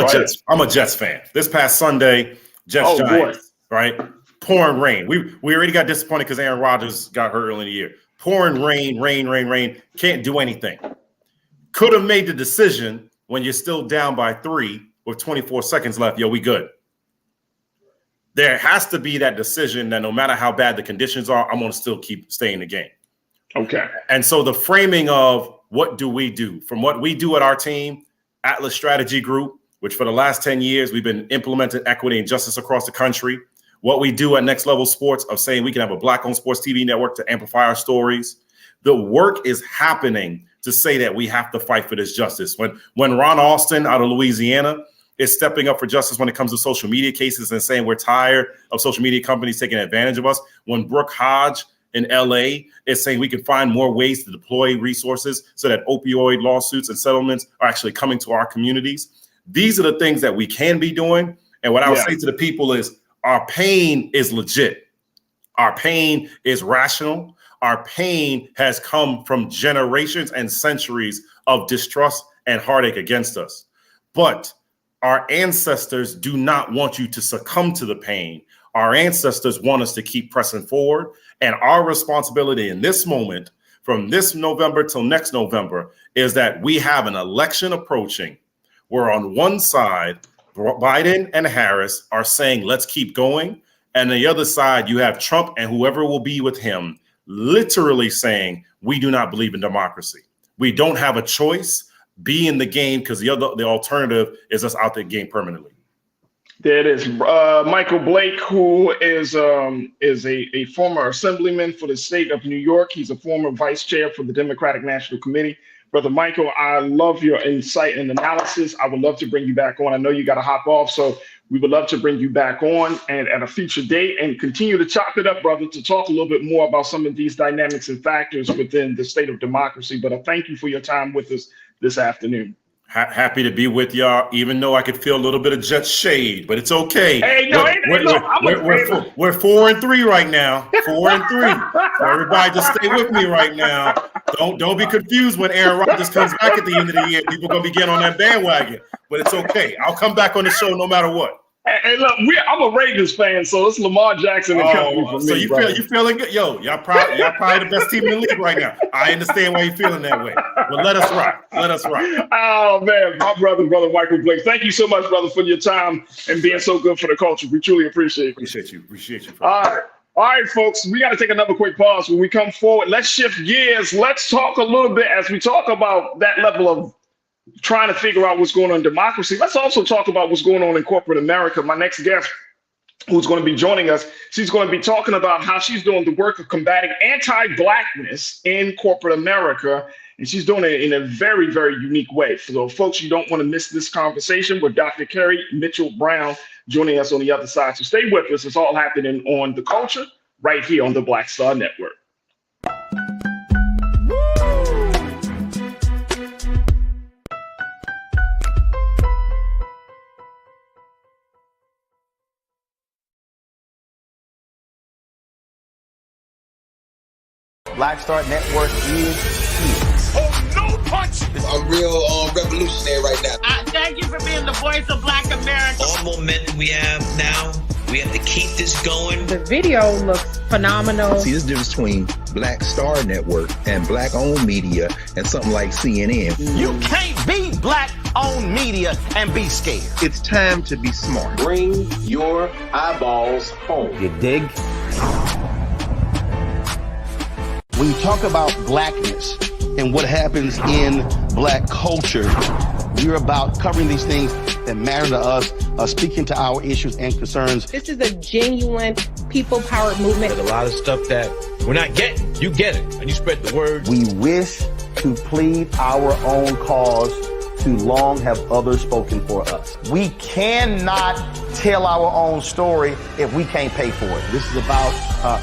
I'm a Jets fan. This past Sunday, Jets Giants, right? Pouring rain. We already got disappointed because Aaron Rodgers got hurt early in the year. Pouring rain. Can't do anything. Could have made the decision when you're still down by 3 with 24 seconds left. Yo, we good. There has to be that decision that no matter how bad the conditions are, I'm going to still keep staying in the game. Okay. And so the framing of what do we do, from what we do at our team, Atlas Strategy Group, which for the last 10 years, we've been implementing equity and justice across the country. What we do at Next Level Sports of saying we can have a Black-owned sports TV network to amplify our stories. The work is happening to say that we have to fight for this justice. When Ron Alston out of Louisiana is stepping up for justice when it comes to social media cases and saying we're tired of social media companies taking advantage of us. When Brooke Hodge in LA is saying we can find more ways to deploy resources so that opioid lawsuits and settlements are actually coming to our communities. These are the things that we can be doing. And what I would say to the people is our pain is legit. Our pain is rational. Our pain has come from generations and centuries of distrust and heartache against us. But our ancestors do not want you to succumb to the pain. Our ancestors want us to keep pressing forward. And our responsibility in this moment, from this November till next November, is that we have an election approaching where on one side, Biden and Harris are saying, let's keep going. And the other side, you have Trump and whoever will be with him literally saying, we do not believe in democracy. We don't have a choice. Be in the game, because the alternative is us out the game permanently. There it is. Michael Blake, who is a former assemblyman for the state of New York. He's a former vice chair for the Democratic National Committee. Brother Michael, I love your insight and analysis. I would love to bring you back on. I know you got to hop off, so we would love to bring you back on and at a future date and continue to chop it up, brother, to talk a little bit more about some of these dynamics and factors within the state of democracy. But I thank you for your time with us this afternoon. Happy to be with y'all, even though I could feel a little bit of just shade, but it's okay. Hey, no, we're 4-3 right now. 4-3. So everybody just stay with me right now. Don't be confused when Aaron Rodgers comes back at the end of the year. People are gonna be getting on that bandwagon, but it's okay. I'll come back on the show no matter what. Hey, look, I'm a Ravens fan, so it's Lamar Jackson and company for me. So you feeling good? Yo, y'all probably the best team in the league right now. I understand why you're feeling that way. But let us rock. Let us rock. Oh man, my brother Michael Blake. Thank you so much, brother, for your time and being so good for the culture. We truly appreciate it. Appreciate you. All right, folks. We got to take another quick pause. When we come forward, let's shift gears. Let's talk a little bit as we talk about that level of trying to figure out what's going on in democracy. Let's also talk about what's going on in corporate America. My next guest, who's going to be joining us, she's going to be talking about how she's doing the work of combating anti-Blackness in corporate America. And she's doing it in a very, very unique way. So folks, you don't want to miss this conversation with Dr. Carrie Mitchell-Brown joining us on the other side. So stay with us. It's all happening on The Culture right here on the Black Star Network. Black Star Network is here. Oh, no punch! I'm real revolutionary right now. Thank you for being the voice of Black America. All momentum we have now, we have to keep this going. The video looks phenomenal. See, there's a difference between Black Star Network and Black-owned media and something like CNN. You can't be Black-owned media and be scared. It's time to be smart. Bring your eyeballs home. You dig? When you talk about blackness and what happens in Black culture, we're about covering these things that matter to us, speaking to our issues and concerns. This is a genuine people-powered movement. There's a lot of stuff that we're not getting. You get it, and you spread the word. We wish to plead our own cause. Too long have others spoken for us. We cannot tell our own story if we can't pay for it. This is about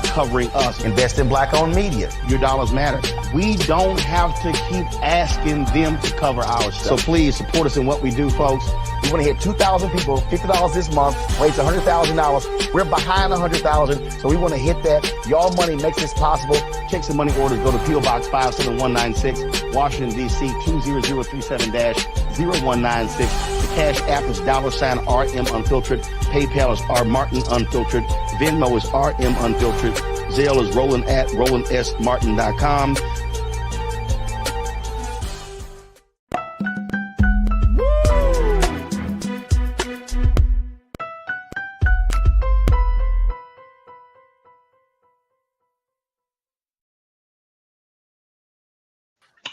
covering us. Invest in Black-owned media. Your dollars matter. We don't have to keep asking them to cover our stuff. So please support us in what we do, folks. We want to hit 2,000 people, $50 this month, raise $100,000. We're behind 100,000, so we want to hit that. Y'all money makes this possible. Check some money orders. Go to P.O. Box 57196, Washington, D.C. 20037-0196. The Cash App is $RM Unfiltered. PayPal is R Martin Unfiltered. Venmo is RM Unfiltered. Zelle is Roland at RolandSMartin.com.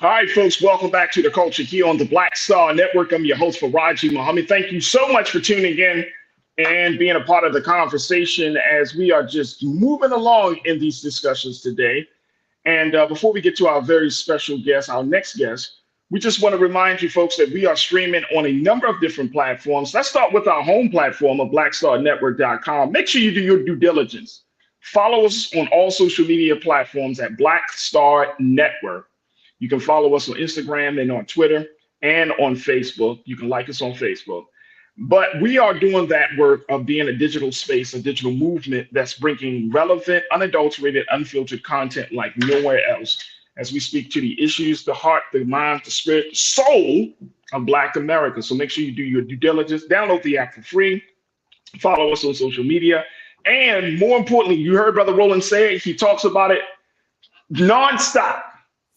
All right, folks, welcome back to The Culture here on the Black Star Network. I'm your host, Farajii Muhammad. Thank you so much for tuning in and being a part of the conversation as we are just moving along in these discussions today. And before we get to our very special guest, our next guest, we just want to remind you folks that we are streaming on a number of different platforms. Let's start with our home platform of blackstarnetwork.com. Make sure you do your due diligence. Follow us on all social media platforms at Black Star Network. You can follow us on Instagram and on Twitter and on Facebook. You can like us on Facebook. But we are doing that work of being a digital space, a digital movement that's bringing relevant, unadulterated, unfiltered content like nowhere else as we speak to the issues, the heart, the mind, the spirit, the soul of Black America. So make sure you do your due diligence. Download the app for free. Follow us on social media. And more importantly, you heard Brother Roland say it. He talks about it nonstop.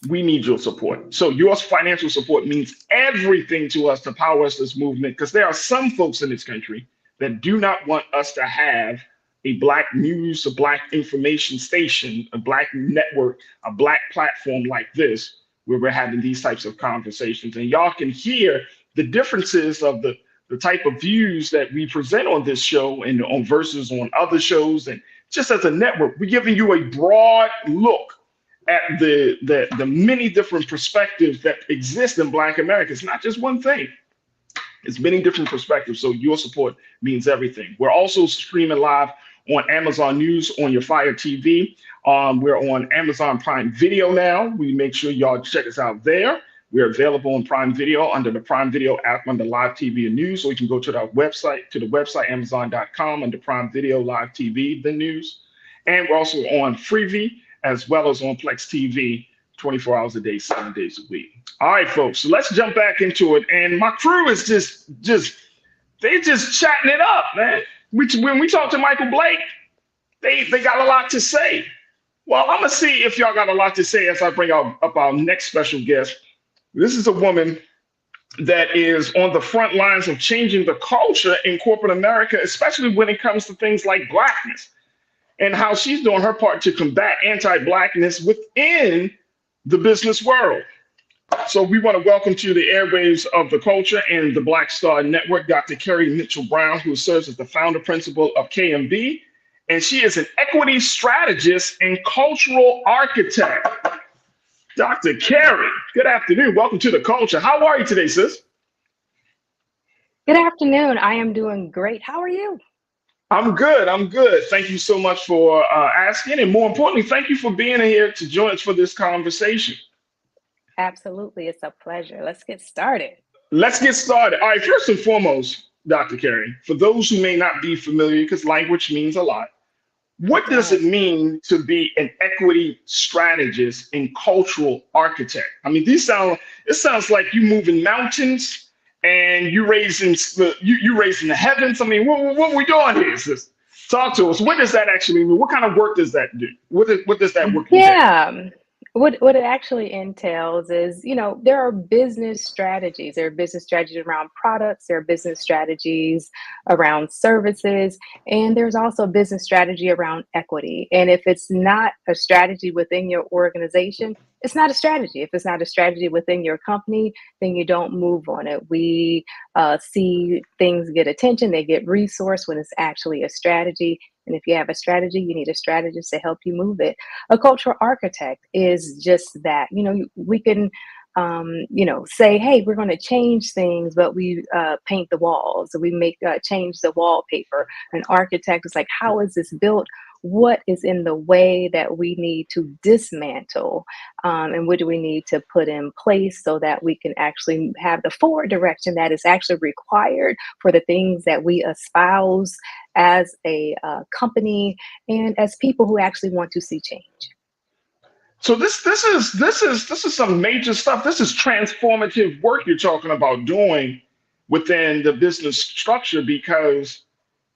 We need your support. So your financial support means everything to us to power us this movement, because there are some folks in this country that do not want us to have a Black news, a Black information station, a Black network, a Black platform like this, where we're having these types of conversations. And y'all can hear the differences of the type of views that we present on this show and on versus on other shows. And just as a network, we're giving you a broad look at the many different perspectives that exist in Black America. It's not just one thing. It's many different perspectives. So your support means everything. We're also streaming live on Amazon News on your Fire TV. We're on Amazon Prime Video now. We make sure y'all check us out there. We're available on Prime Video under the Prime Video app under Live TV and News. So you can go to the website, Amazon.com under Prime Video, Live TV, the news. And we're also on Freevee as well as on Plex TV 24 hours a day, 7 days a week. All right, folks, so let's jump back into it. And my crew is just chatting it up, man. When we talk to Michael Blake, they got a lot to say. Well, I'm gonna see if y'all got a lot to say as I bring up our next special guest. This is a woman that is on the front lines of changing the culture in corporate America, especially when it comes to things like Blackness, and how she's doing her part to combat anti-Blackness within the business world. So we want to welcome to the airwaves of the culture and the Black Star Network, Dr. Kerry Mitchell-Brown, who serves as the founder principal of KMB. And she is an equity strategist and cultural architect. Dr. Kerry, good afternoon. Welcome to the culture. How are you today, sis? Good afternoon. I am doing great. How are you? I'm good. I'm good. Thank you so much for asking. And more importantly, thank you for being here to join us for this conversation. Absolutely. It's a pleasure. Let's get started. Let's get started. All right. First and foremost, Dr. Kerry, for those who may not be familiar, because language means a lot, what does it mean to be an equity strategist and cultural architect? I mean, it sounds like you moving mountains and you raising the heavens. I mean, what we doing here, sis? Talk to us. What does that actually mean? What kind of work does that do? What does that work entail? Yeah. What it actually entails is, there are business strategies. There are business strategies around products. There are business strategies around services. And there's also business strategy around equity. And if it's not a strategy within your organization, it's not a strategy. If it's not a strategy within your company, then you don't move on it. We see things get attention, they get resourced when it's actually a strategy. And if you have a strategy, you need a strategist to help you move it. A cultural architect is just that. We can, say, hey, we're going to change things, but we paint the walls. We change the wallpaper. An architect is like, how is this built? What is in the way that we need to dismantle? And what do we need to put in place so that we can actually have the forward direction that is actually required for the things that we espouse as a company and as people who actually want to see change. So this is some major stuff. This is transformative work you're talking about doing within the business structure, because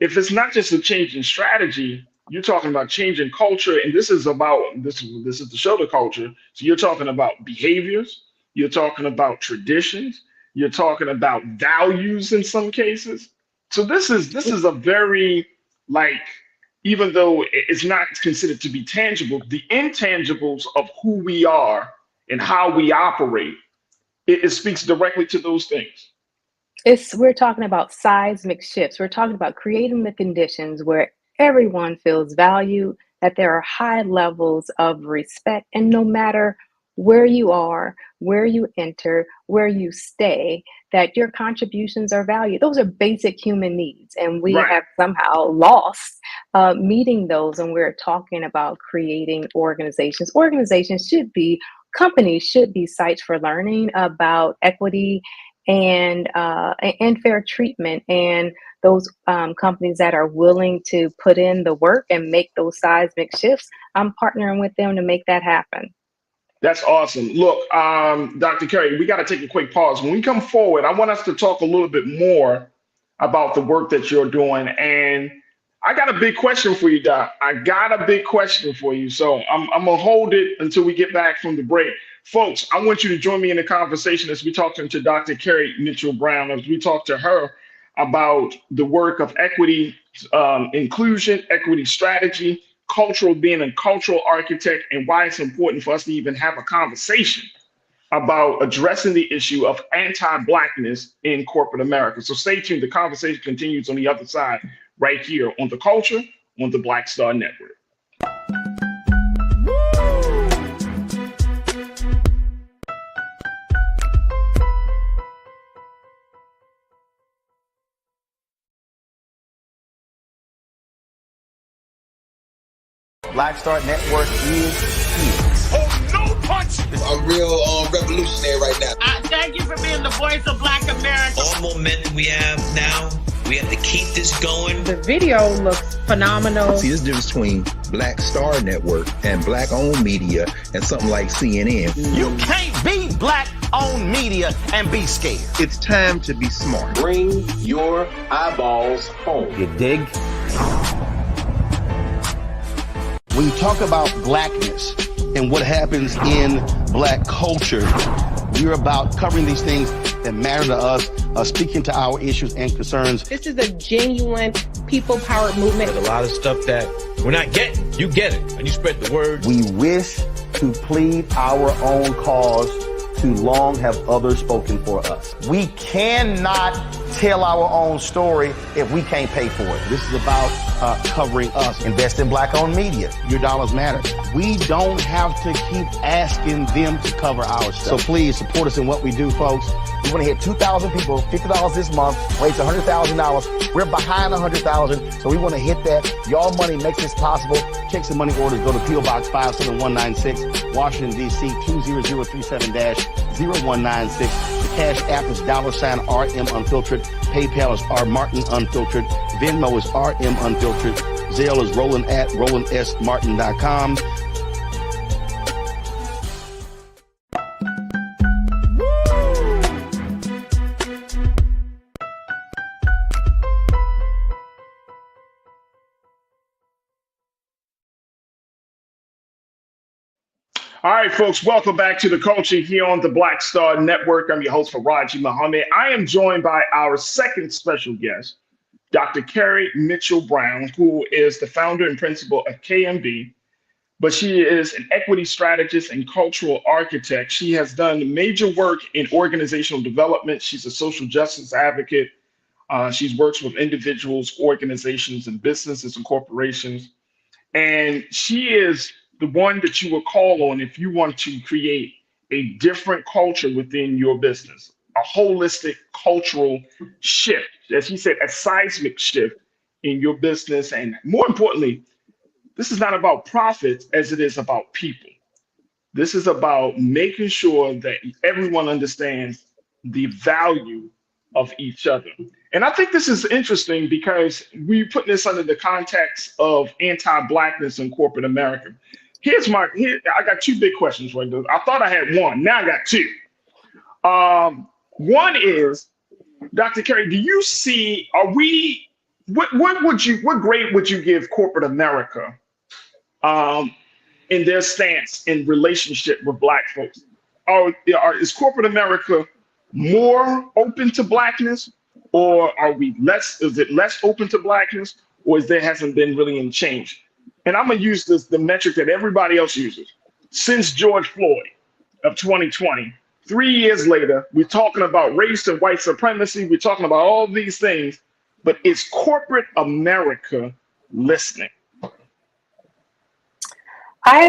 if it's not just a change in strategy, you're talking about changing culture, and this is the show, The Culture. So you're talking about behaviors, you're talking about traditions, you're talking about values in some cases. So this is a very, even though it's not considered to be tangible, the intangibles of who we are and how we operate, it speaks directly to those things. We're talking about seismic shifts. We're talking about creating the conditions where everyone feels valued, that there are high levels of respect, and no matter where you are, where you enter, where you stay, that your contributions are valued. Those are basic human needs, and we have somehow lost meeting those. And we're talking about creating organizations. Companies should be sites for learning about equity and fair treatment, and those companies that are willing to put in the work and make those seismic shifts, I'm partnering with them to make that happen. That's awesome. Look, Dr. Kerry, we got to take a quick pause. When we come forward, I want us to talk a little bit more about the work that you're doing. And I got a big question for you, Doc. I got a big question for you. So I'm going to hold it until we get back from the break. Folks, I want you to join me in the conversation as we talk to Dr. Kerry Mitchell-Brown, as we talk to her about the work of equity, inclusion, equity strategy, being a cultural architect, and why it's important for us to even have a conversation about addressing the issue of anti-Blackness in corporate America. So stay tuned. The conversation continues on the other side, right here on The Culture on the Black Star Network. Black Star Network is here. Oh, no punch! I'm real revolutionary right now. Thank you for being the voice of Black America. All momentum we have now, we have to keep this going. The video looks phenomenal. See, this difference between Black Star Network and black-owned media and something like CNN. You can't be black-owned media and be scared. It's time to be smart. Bring your eyeballs home. You dig? When you talk about blackness and what happens in black culture, we're about covering these things that matter to us, speaking to our issues and concerns. This is a genuine people-powered movement. There's a lot of stuff that we're not getting. You get it, and you spread the word. We wish to plead our own cause. Too long have others spoken for us. We cannot tell our own story if we can't pay for it. This is about covering us. Invest in black-owned media. Your dollars matter. We don't have to keep asking them to cover our stuff. So please support us in what we do, folks. We want to hit 2,000 people, $50 this month, raise $100,000. We're behind 100,000, so we want to hit that. Y'all money makes this possible. Checks and money orders go to PO Box 57196, Washington, D.C. 20037-0196. The Cash App is $RM Unfiltered. PayPal is R Martin Unfiltered. Venmo is RM Unfiltered. Zelle is Roland at RolandSMartin.com. All right, folks, welcome back to The Culture here on the Black Star Network. I'm your host, Farajii Muhammad. I am joined by our second special guest, Dr. Carrie Mitchell-Brown, who is the founder and principal of KMB, but she is an equity strategist and cultural architect. She has done major work in organizational development. She's a social justice advocate. She works with individuals, organizations, and businesses and corporations. And she is the one that you will call on if you want to create a different culture within your business, a holistic cultural shift, as he said, a seismic shift in your business. And more importantly, this is not about profits as it is about people. This is about making sure that everyone understands the value of each other. And I think this is interesting because we put this under the context of anti-Blackness in corporate America. I got two big questions for you. I thought I had one. Now I got two. One is, Dr. Carey, do you see, what grade would you give corporate America in their stance in relationship with Black folks? Is corporate America more open to Blackness, or is it less open to Blackness, or there hasn't been really any change? And I'm going to use the metric that everybody else uses. Since George Floyd of 2020, 3 years later, we're talking about race and white supremacy. We're talking about all these things, but is corporate America listening? I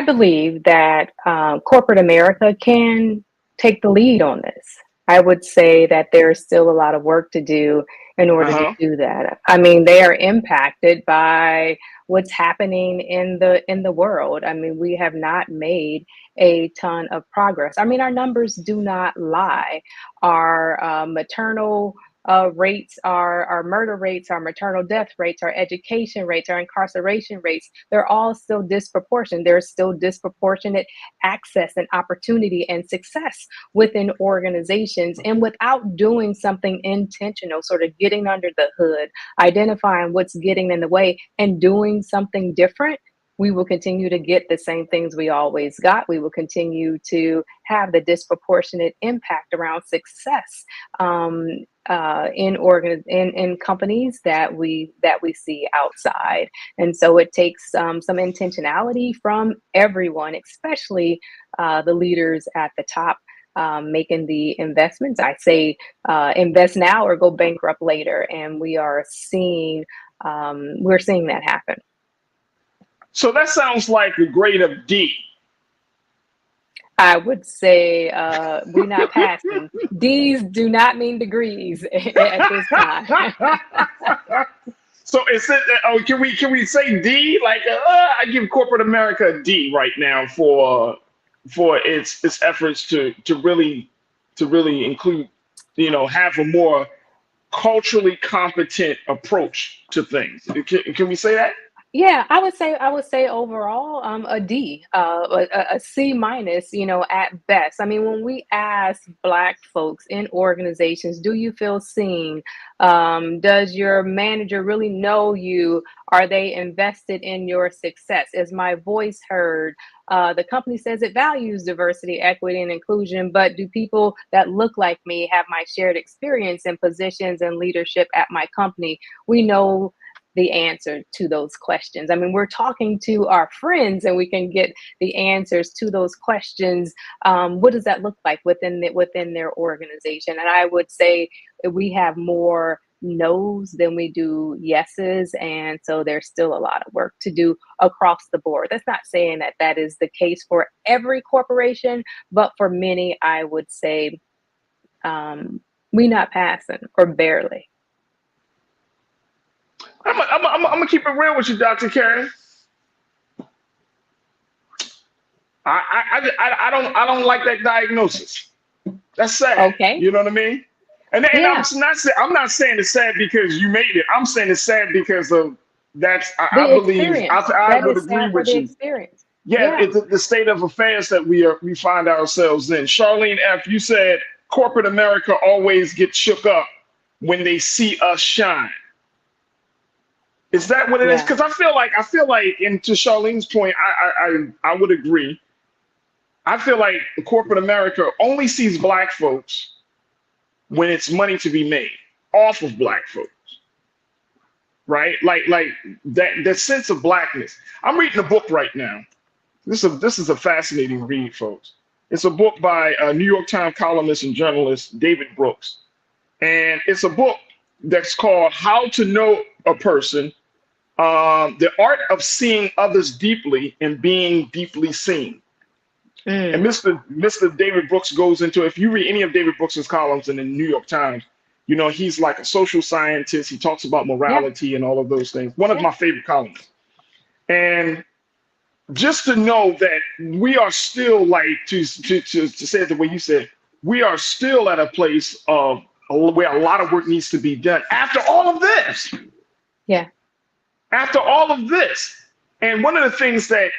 believe that corporate America can take the lead on this. I would say that there's still a lot of work to do in order to do that. I mean, they are impacted by what's happening in the world. I mean, we have not made a ton of progress. I mean, our numbers do not lie. Our maternal rates, our murder rates, our maternal death rates, our education rates, our incarceration rates, they're all still disproportionate. There's still disproportionate access and opportunity and success within organizations. And without doing something intentional, sort of getting under the hood, identifying what's getting in the way and doing something different, we will continue to get the same things we always got. We will continue to have the disproportionate impact around success in companies that we see outside. And so it takes some intentionality from everyone, especially the leaders at the top, making the investments. I say invest now or go bankrupt later, and we're seeing that happen. So that sounds like a grade of D. I would say we're not passing. D's do not mean degrees at this time. So is it? Oh, can we say D? Like, I give corporate America a D right now for its efforts to really include, have a more culturally competent approach to things. Can we say that? Yeah, I would say overall, a D, a C minus, at best. I mean, when we ask Black folks in organizations, do you feel seen? Does your manager really know you? Are they invested in your success? Is my voice heard? The company says it values diversity, equity, and inclusion, but do people that look like me have my shared experience in positions and leadership at my company? We know the answer to those questions. I mean, we're talking to our friends and we can get the answers to those questions. What does that look like within their organization? And I would say that we have more no's than we do yeses, and so there's still a lot of work to do across the board. That's not saying that that is the case for every corporation, but for many, I would say we not passing or barely. I'm gonna keep it real with you, Dr. Karen. I don't like that diagnosis. That's sad. Okay. You know what I mean? And Yeah. I'm not saying it's sad because you made it. I'm saying it's sad because of I The believe experience. I That would is agree sad for with the you. experience. Yeah, Yeah. it's the state of affairs that we find ourselves in. Charlene F., you said corporate America always gets shook up when they see us shine. Is that what it is? Yeah. Because I feel like, and to Charlene's point, I would agree. I feel like corporate America only sees Black folks when it's money to be made off of Black folks, right? Like that sense of Blackness. I'm reading a book right now. This is a fascinating read, folks. It's a book by New York Times columnist and journalist David Brooks, and it's a book that's called "How to Know a Person." The art of seeing others deeply and being deeply seen. And Mr. David Brooks goes into, if you read any of David Brooks's columns in the New York Times, he's like a social scientist. He talks about morality and all of those things. One of my favorite columnists. And just to know that we are still, like, to say it the way you said, we are still at a place of where a lot of work needs to be done after all of this. Yeah. After all of this. And one of the things that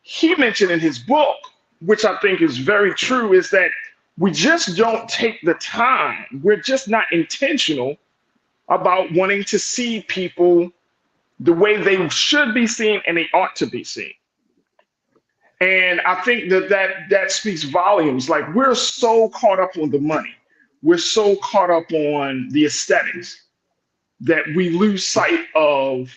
he mentioned in his book, which I think is very true, is that we just don't take the time. We're just not intentional about wanting to see people the way they should be seen and they ought to be seen. And I think that speaks volumes. Like, we're so caught up on the money. We're so caught up on the aesthetics that we lose sight of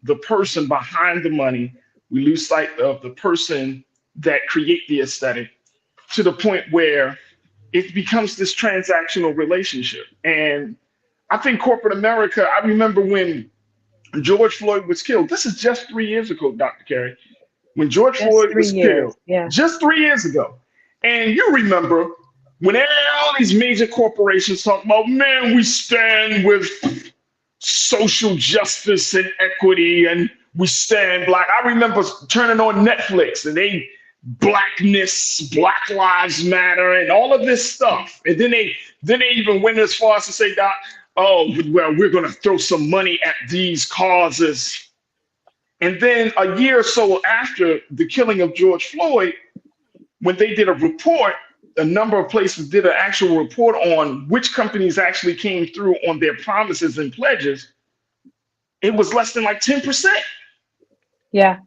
the person behind the money. We lose sight of the person that create the aesthetic, to the point where it becomes this transactional relationship. And I think corporate America, I remember when George Floyd was killed. This is just 3 years ago, Dr. Carey. When George Floyd was killed, just 3 years ago. And you remember when all these major corporations talk about, man, we stand with social justice and equity, and we stand Black. I remember turning on Netflix and Blackness, Black Lives Matter, and all of this stuff. And then they even went as far as to say, Doc, oh, well, we're going to throw some money at these causes. And then a year or so after the killing of George Floyd, when they did a report, a number of places did an actual report on which companies actually came through on their promises and pledges. It was less than like 10%. Yeah.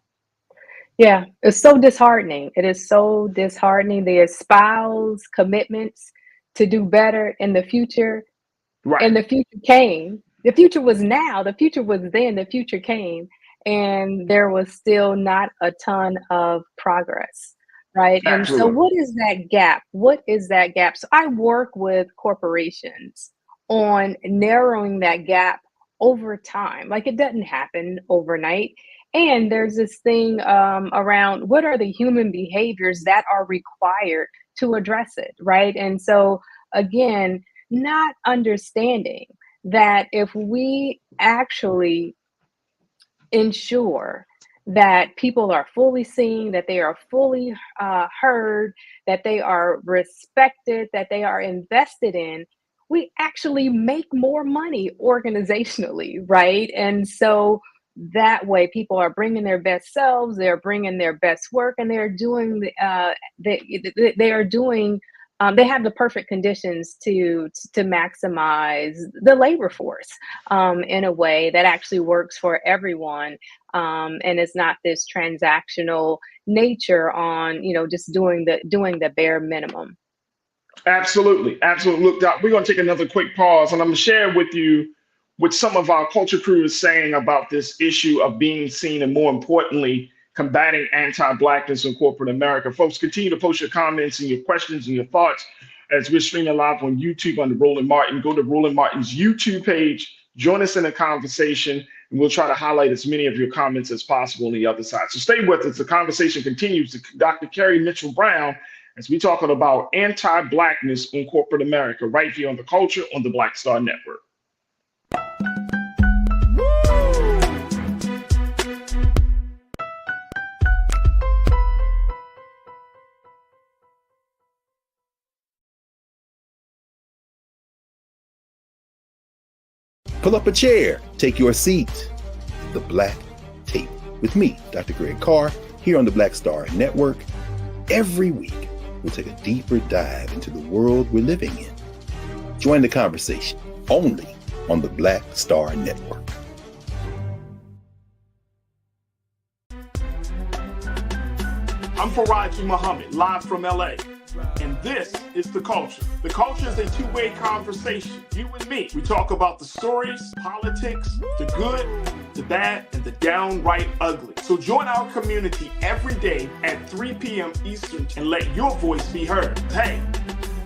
Yeah. It's so disheartening. It is so disheartening. They espouse commitments to do better in the future. Right. And the future came. The future was now. The future was then. The future came. And there was still not a ton of progress. Right. Absolutely. And so what is that gap? What is that gap? So I work with corporations on narrowing that gap over time. Like, it doesn't happen overnight. And there's this thing around what are the human behaviors that are required to address it. Right. And so, again, not understanding that if we actually ensure that people are fully seen, that they are fully heard, that they are respected, that they are invested in, we actually make more money organizationally, right? And so that way people are bringing their best selves, they're bringing their best work, and they're doing they are doing they have the perfect conditions to maximize the labor force in a way that actually works for everyone, and it's not this transactional nature on just doing the bare minimum. Absolutely. Absolutely. Look, Doc, we're going to take another quick pause, and I'm going to share with you what some of our culture crew is saying about this issue of being seen and, more importantly, combating anti-Blackness in corporate America. Folks, continue to post your comments and your questions and your thoughts as we're streaming live on YouTube under Roland Martin. Go to Roland Martin's YouTube page, join us in the conversation, and we'll try to highlight as many of your comments as possible on the other side. So stay with us. The conversation continues. Dr. Carrie Mitchell-Brown, as we talking about anti-Blackness in corporate America, right here on The Culture on the Black Star Network. Pull up a chair, take your seat. The Black Tape with me, Dr. Greg Carr, here on the Black Star Network. Every week, we'll take a deeper dive into the world we're living in. Join the conversation only on the Black Star Network. I'm Farajii Muhammad, live from LA. And this is The Culture. The Culture is a two-way conversation. You and me. We talk about the stories, politics, the good, the bad, and the downright ugly. So join our community every day at 3 p.m. Eastern and let your voice be heard. Hey,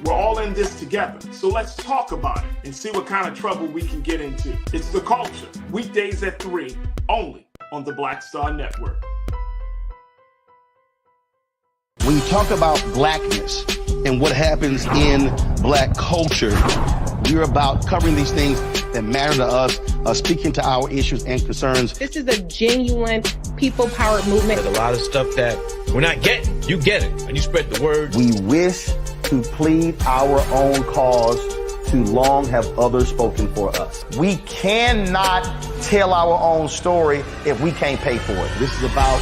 we're all in this together. So let's talk about it and see what kind of trouble we can get into. It's The Culture, weekdays at 3, only on the Black Star Network. When you talk about blackness and what happens in black culture, we're about covering these things that matter to us, speaking to our issues and concerns. This is a genuine people-powered movement. There's a lot of stuff that we're not getting. You get it, and you spread the word. We wish to plead our own cause. Too long have others spoken for us. We cannot tell our own story if we can't pay for it. This is about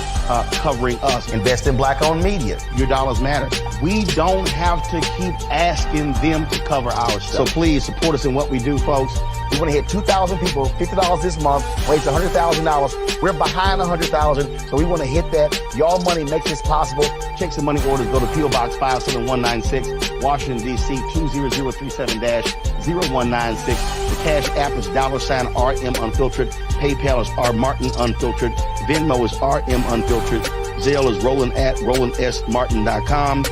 covering us. Invest in black-owned media. Your dollars matter. We don't have to keep asking them to cover our stuff. So please support us in what we do, folks. We want to hit 2,000 people, $50 this month, raise $100,000. We're behind 100,000, so we want to hit that. Y'all money makes this possible. Checks and money orders go to P.O. Box 57196, Washington, D.C. 20037-0196. The Cash App is $RM Unfiltered. PayPal is R Martin Unfiltered. Venmo is RM Unfiltered. Zelle is Roland at RolandSMartin.com.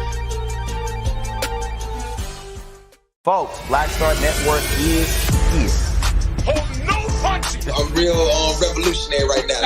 Folks, Black Star Network is here. Oh, no punches! I'm real revolutionary right now.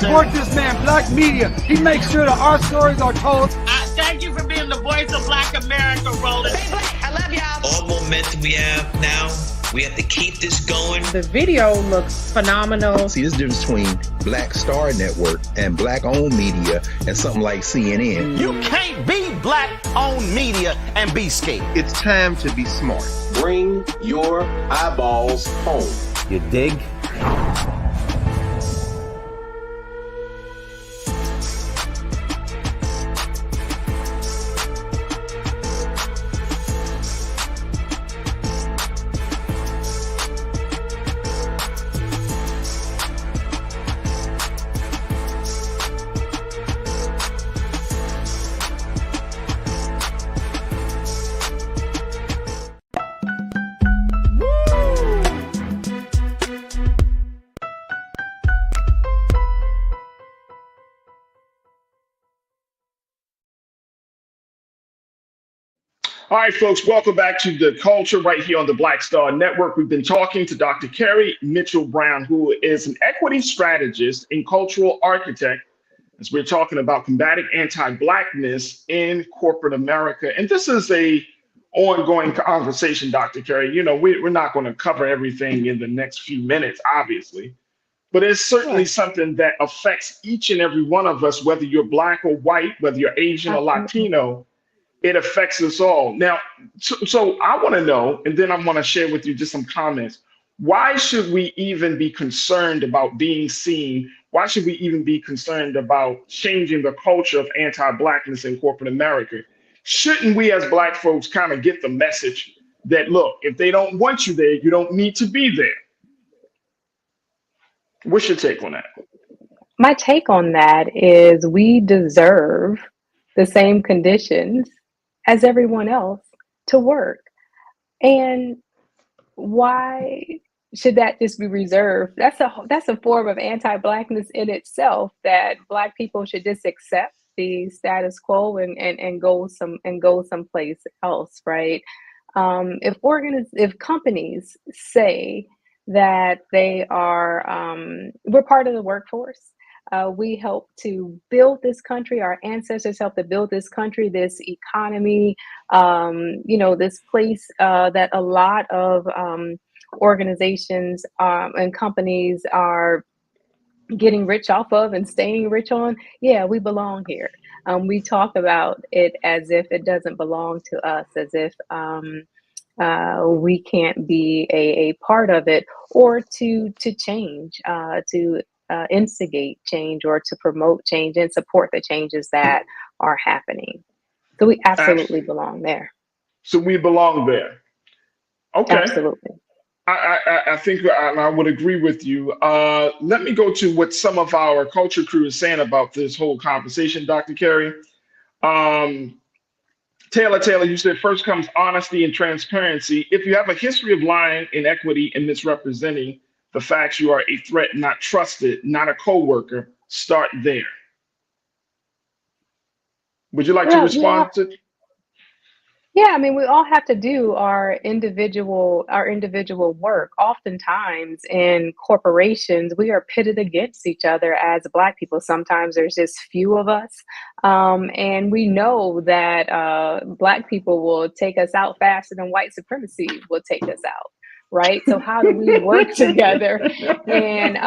Support this man, Black Media. He makes sure that our stories are told. Thank you for being the voice of Black America, Roland. I love y'all. All momentum we have now, we have to keep this going. The video looks phenomenal. See, this difference between Black Star Network and black-owned media and something like CNN. You can't be black-owned media and be scared. It's time to be smart. Bring your eyeballs home. You dig? All right, folks, welcome back to The Culture right here on the Black Star Network. We've been talking to Dr. Carrie Mitchell-Brown, who is an equity strategist and cultural architect, as we're talking about combating anti-Blackness in corporate America. And this is a ongoing conversation, Dr. Kerry. You know, we're not going to cover everything in the next few minutes, obviously, but it's certainly something that affects each and every one of us, whether you're Black or white, whether you're Asian or Absolutely. Latino. It affects us all. Now, so I want to know, and then I want to share with you just some comments. Why should we even be concerned about being seen? Why should we even be concerned about changing the culture of anti-Blackness in corporate America? Shouldn't we as Black folks kind of get the message that, look, if they don't want you there, you don't need to be there? What's your take on that? My take on that is we deserve the same conditions as everyone else to work. And why should that just be reserved? That's a form of anti-Blackness in itself, that Black people should just accept the status quo and go someplace else, right? If companies say that they are we're part of the workforce. We help to build this country. Our ancestors helped to build this country, this economy, this place that a lot of organizations and companies are getting rich off of and staying rich on. Yeah, we belong here. We talk about it as if it doesn't belong to us, as if we can't be a part of it, or to change, to instigate change, or to promote change and support the changes that are happening. So we absolutely belong there. So we belong there. Okay. Absolutely. I think I would agree with you. Let me go to what some of our culture crew is saying about this whole conversation, Dr. Kerry. Taylor, you said first comes honesty and transparency. If you have a history of lying, inequity, and misrepresenting the facts, you are a threat, not trusted, not a co-worker. Start there. Would you like to respond to? Yeah, I mean, we all have to do our individual work. Oftentimes in corporations, we are pitted against each other as Black people. Sometimes there's just few of us. And we know that Black people will take us out faster than white supremacy will take us out, right? So how do we work together? And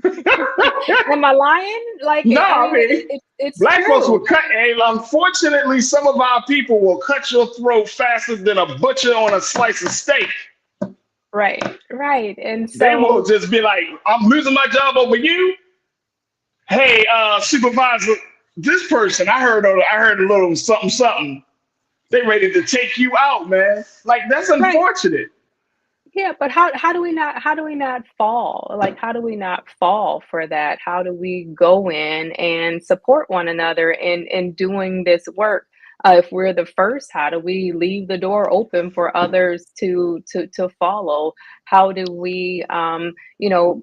am I lying? Like, no, I mean, it's Black true. folks will cut. Unfortunately, some of our people will cut your throat faster than a butcher on a slice of steak. Right. And so they will just be like, "I'm losing my job over you." Hey, supervisor, this person, I heard a little something. They ready to take you out, man. Like, that's unfortunate. Right. Yeah, but how do we not fall? Like, how do we not fall for that? How do we go in and support one another in doing this work? If we're the first, how do we leave the door open for others to follow? How do we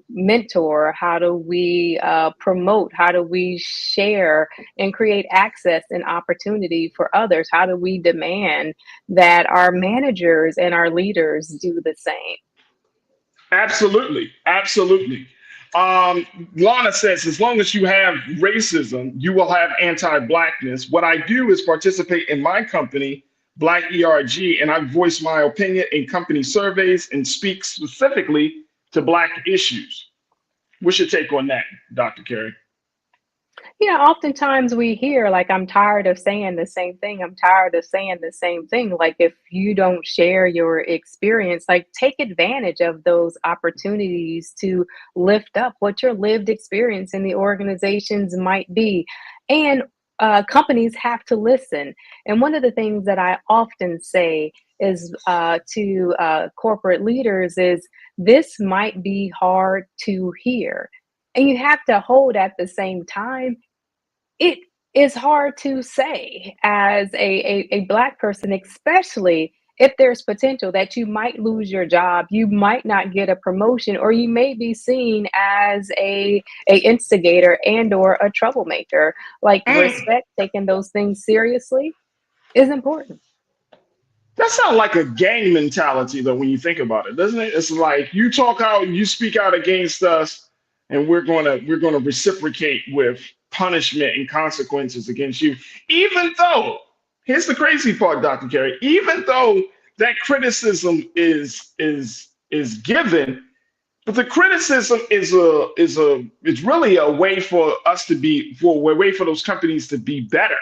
mentor? How do we promote? How do we share and create access and opportunity for others? How do we demand that our managers and our leaders do the same? Absolutely. Lana says, as long as you have racism, you will have anti-Blackness. What I do is participate in my company, Black ERG, and I voice my opinion in company surveys and speak specifically to Black issues. What's your take on that, Dr. Kerry? Yeah, oftentimes we hear, like, I'm tired of saying the same thing. I'm tired of saying the same thing. Like, if you don't share your experience, like, take advantage of those opportunities to lift up what your lived experience in the organizations might be. And companies have to listen. And one of the things that I often say is to corporate leaders is, this might be hard to hear. And you have to hold at the same time. It is hard to say as a Black person, especially if there's potential that you might lose your job, you might not get a promotion, or you may be seen as a instigator and or a troublemaker. Like, respect, taking those things seriously is important. That sounds like a gang mentality, though, when you think about it, doesn't it? It's like, you talk out, you speak out against us, and we're gonna reciprocate with punishment and consequences against you, even though here's the crazy part, Dr. Carey. Even though that criticism is given, but the criticism is really a way for us to be, for a way for those companies to be better.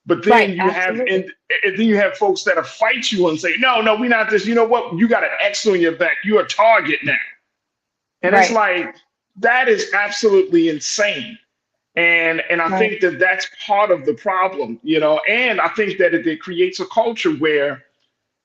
But then Right, you have, absolutely. and then you have folks that'll fight you and say, no, we're not this. You know what? You got an X on your back. You're a target now. And it's Right. like, that is absolutely insane. And I Right. think that that's part of the problem, you know, and I think that it creates a culture where,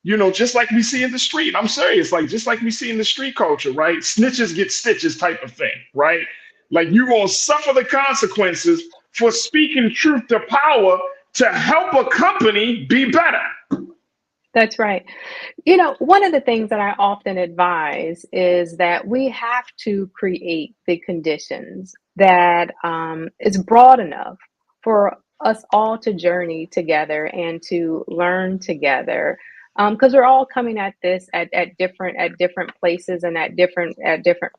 you know, just like we see in the street, I'm serious, like just like we see in the street culture, right? Snitches get stitches type of thing, right? Like you're going to suffer the consequences for speaking truth to power to help a company be better. That's right. You know, one of the things that I often advise is that we have to create the conditions that is broad enough for us all to journey together and to learn together, because we're all coming at this at different places and at different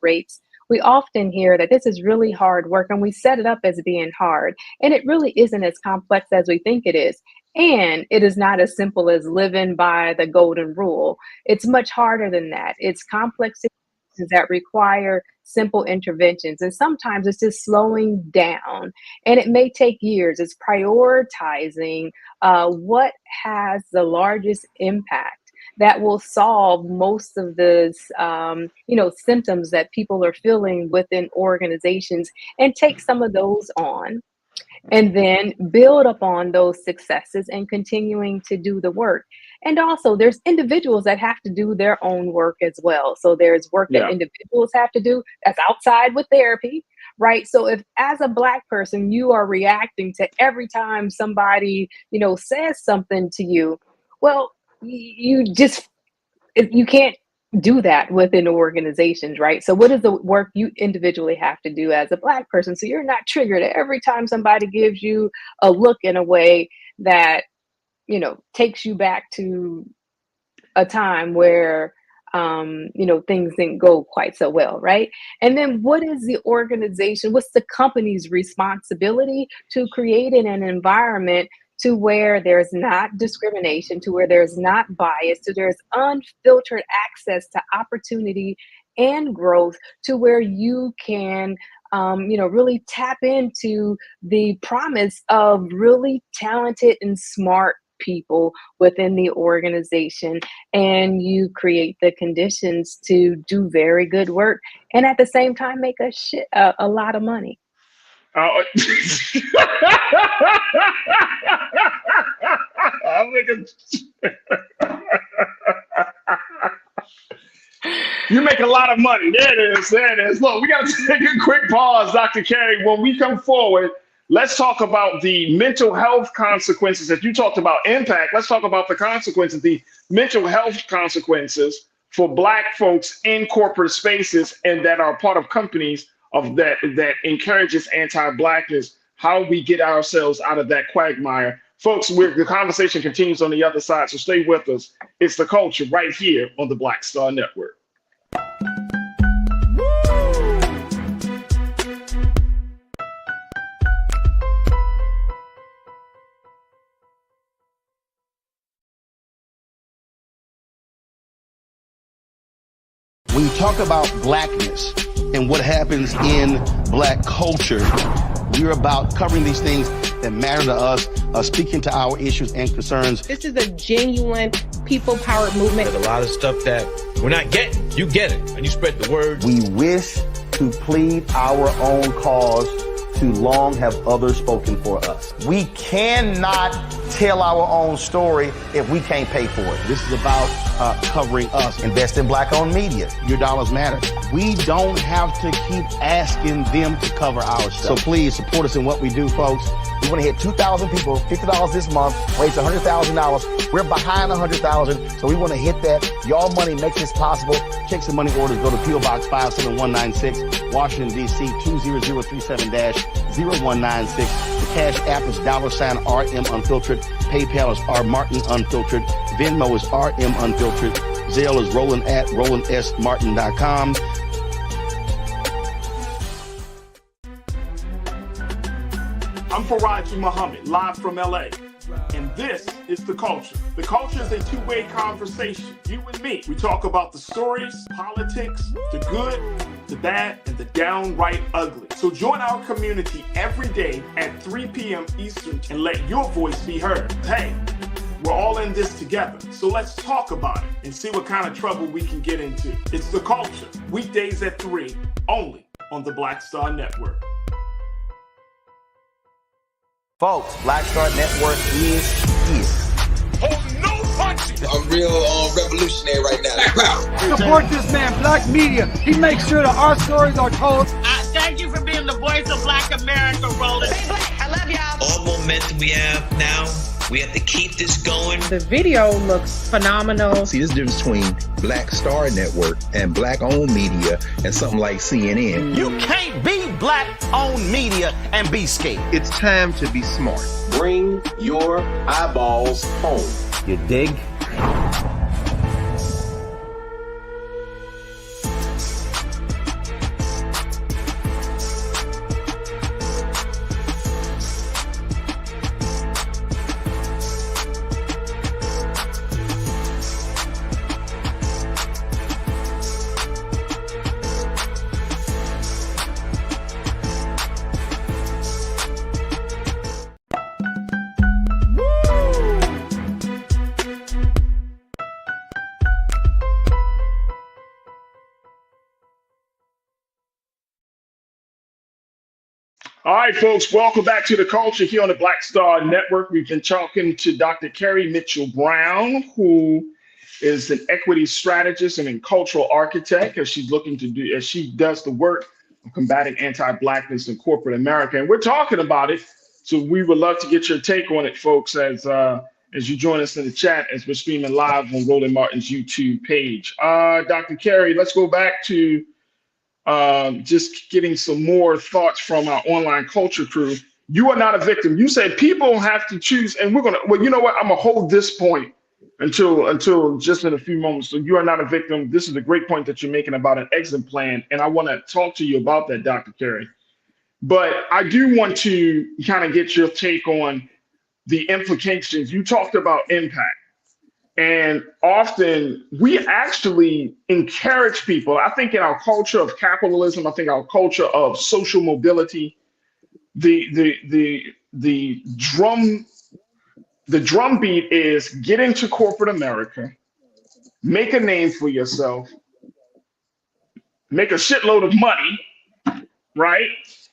rates. We often hear that this is really hard work, and we set it up as being hard, and it really isn't as complex as we think it is. And it is not as simple as living by the golden rule. It's much harder than that. It's complex situations that require simple interventions. And sometimes it's just slowing down. And it may take years. It's prioritizing what has the largest impact that will solve most of the symptoms that people are feeling within organizations, and take some of those on, and then build upon those successes and continuing to do the work. And also there's individuals that have to do their own work as well. So there's work that Yeah. individuals have to do that's outside with therapy, right? So if as a Black person, you are reacting to every time somebody, says something to you, well, you can't do that within organizations, right? So what is the work you individually have to do as a Black person, so you're not triggered every time somebody gives you a look in a way that takes you back to a time where things didn't go quite so well, right? And then what is the organization, what's the company's responsibility to creating an environment to where there's not discrimination, to where there's not bias, to there's unfiltered access to opportunity and growth, to where you can really tap into the promise of really talented and smart people within the organization, and you create the conditions to do very good work, and at the same time make a lot of money. You make a lot of money. There it is. Look, we got to take a quick pause, Dr. Carey. When we come forward, let's talk about the mental health consequences that you talked about. Impact. Let's talk about the consequences, the mental health consequences for Black folks in corporate spaces and that are part of companies that encourages anti-Blackness, how we get ourselves out of that quagmire. Folks, the conversation continues on the other side, so stay with us. It's The Culture right here on the Black Star Network. When you talk about Blackness and what happens in Black culture, we're about covering these things that matter to us, speaking to our issues and concerns. This is a genuine people-powered movement. There's a lot of stuff that we're not getting. You get it, and you spread the word. We wish to plead our own cause. Too long have others spoken for us. We cannot tell our own story if we can't pay for it. This is about covering us. Invest in Black-owned media. Your dollars matter. We don't have to keep asking them to cover our stuff. So please support us in what we do, folks. We want to hit 2,000 people, $50 this month, raise $100,000. We're behind 100,000, so we want to hit that. Y'all money makes this possible. Check some money orders. Go to P.O. Box 57196, Washington, D.C. 20037-0196. The Cash App is $RM Unfiltered. PayPal is R Martin Unfiltered. Venmo is RM Unfiltered. Zelle is Roland@RolandSMartin.com. I'm Farajii Muhammad, live from LA. And this is The Culture. The Culture is a two-way conversation. You and me. We talk about the stories, politics, the good, the bad, and the downright ugly. So join our community every day at 3 p.m. Eastern and let your voice be heard. Hey, we're all in this together. So let's talk about it and see what kind of trouble we can get into. It's The Culture, weekdays at 3, only on the Black Star Network. Folks, Black Star Network is here. Oh, no punches! I'm real revolutionary right now. Support this man, Black Media. He makes sure that our stories are told. Thank you for being the voice of Black America, Roland. Stay black. I love y'all. All momentum we have now, we have to keep this going. The video looks phenomenal. See, this difference between Black Star Network and Black-owned media and something like CNN. You can't be Black-owned media and be scared. It's time to be smart. Bring your eyeballs home. You dig? All right, folks, welcome back to The Culture here on the Black Star Network. We've been talking to Dr. Carrie Mitchell-Brown, who is an equity strategist and a cultural architect, as she does the work of combating anti-Blackness in corporate America. And we're talking about it, so we would love to get your take on it, folks, as you join us in the chat as we're streaming live on Roland Martin's YouTube page. Dr. Carrie, let's go back to just getting some more thoughts from our online culture crew. You are not a victim. You said people have to choose, and well, you know what? I'm gonna hold this point until just in a few moments. So you are not a victim. This is a great point that you're making about an exit plan, and I want to talk to you about that, Dr. Carey. But I do want to kind of get your take on the implications. You talked about impact. And often we actually encourage people. I think in our culture of capitalism, I think our culture of social mobility, the drumbeat is get into corporate America, make a name for yourself, make a shitload of money, right?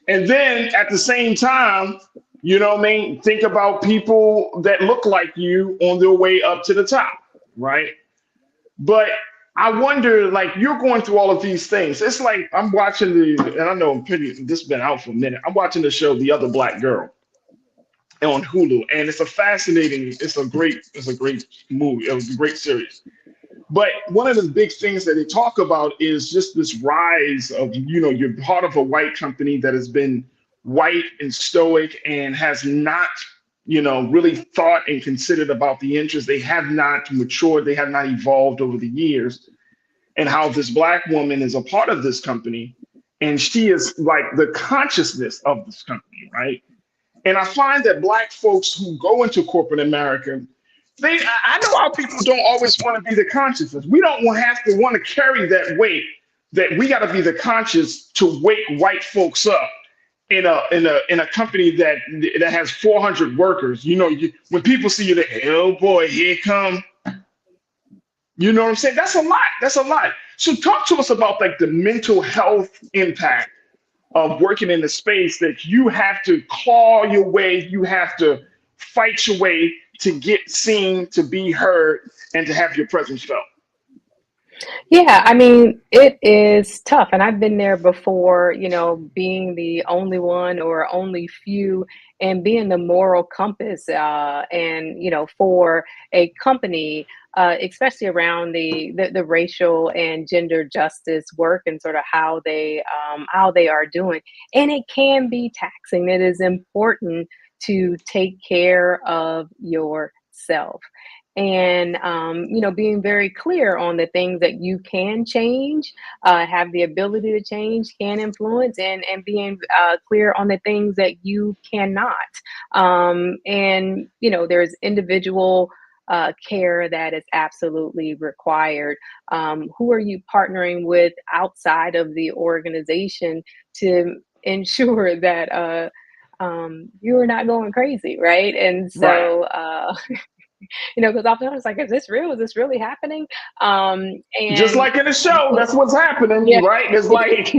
And then at the same time, you know what I mean? Think about people that look like you on their way up to the top, right? But I wonder, like, you're going through all of these things. It's like I'm watching and I know this has been out for a minute. I'm watching the show The Other Black Girl on Hulu, and it's a great movie. It was a great series. But one of the big things that they talk about is just this rise of, you're part of a white company that has been white and stoic and has not, really thought and considered about the interests. They have not matured. They have not evolved over the years. And how this Black woman is a part of this company, and she is like the consciousness of this company, right? And I find that Black folks who go into corporate America, I know our people don't always want to be the consciousness. We don't have to want to carry that weight, that we got to be the conscious to wake white folks up in a company that has 400 workers. When people see you, they, oh boy, here it come. You know what I'm saying? That's a lot. So talk to us about like the mental health impact of working in a space that you have to claw your way, you have to fight your way to get seen, to be heard, and to have your presence felt. Yeah, I mean, it is tough. And I've been there before, being the only one or only few and being the moral compass and, for a company, especially around the racial and gender justice work and sort of how they are doing. And it can be taxing. It is important to take care of yourself. and being very clear on the things that you can change, have the ability to change, can influence, and being clear on the things that you cannot. And there's individual care that is absolutely required. Who are you partnering with outside of the organization to ensure that you are not going crazy, right? And so, because often it's like, is this real? Is this really happening? And just like in the show, that's what's happening, yeah, right? It's like,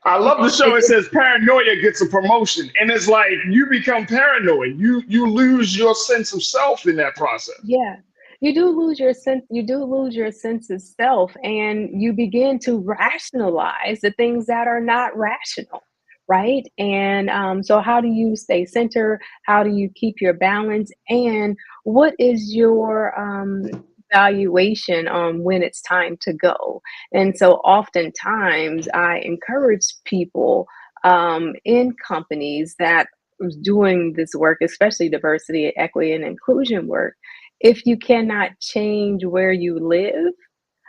I love the show. It says paranoia gets a promotion, and it's like you become paranoid. You lose your sense of self in that process. Yeah. You do lose your sense of self, and you begin to rationalize the things that are not rational, right? And so how do you stay centered? How do you keep your balance? And what is your valuation on when it's time to go? And so oftentimes I encourage people in companies that is doing this work, especially diversity, equity, and inclusion work. If you cannot change where you live,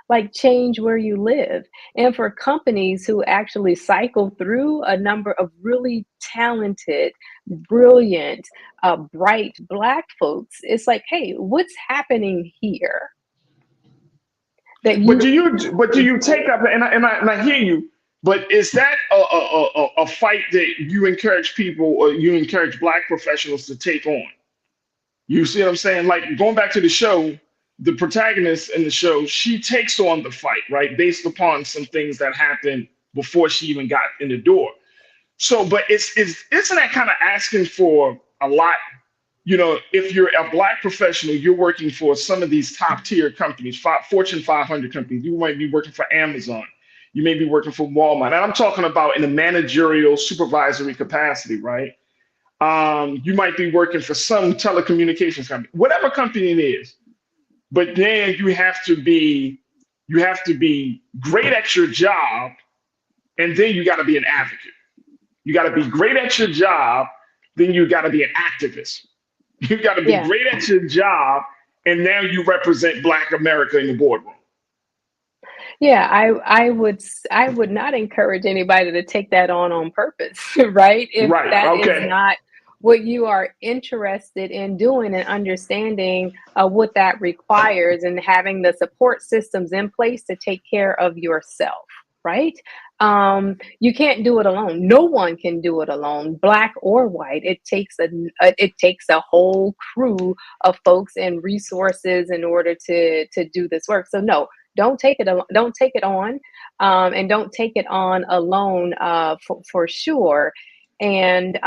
like change where you live. And for companies who actually cycle through a number of really talented, brilliant, bright Black folks, it's like, hey, what's happening here? That But do you take up, and I hear you, but is that a fight that you encourage people, or you encourage Black professionals to take on? You see what I'm saying? Like, going back to the show, the protagonist in the show, she takes on the fight, right? Based upon some things that happened before she even got in the door. So, but isn't that kind of asking for a lot? If you're a Black professional, you're working for some of these top tier companies, Fortune 500 companies. You might be working for Amazon. You may be working for Walmart. And I'm talking about in a managerial supervisory capacity, right? You might be working for some telecommunications company, whatever company it is. But then you have to be great at your job, and then you got to be an advocate. You got to be great at your job, then you got to be an activist. You got to be great at your job, and now you represent Black America in the boardroom. Yeah, I would not encourage anybody to take that on purpose, right? If that is not what you are interested in doing, and understanding what that requires, and having the support systems in place to take care of yourself, right? You can't do it alone. No one can do it alone, Black or white. It takes a whole crew of folks and resources in order to do this work. So no, don't take it on, and don't take it on alone, for sure. And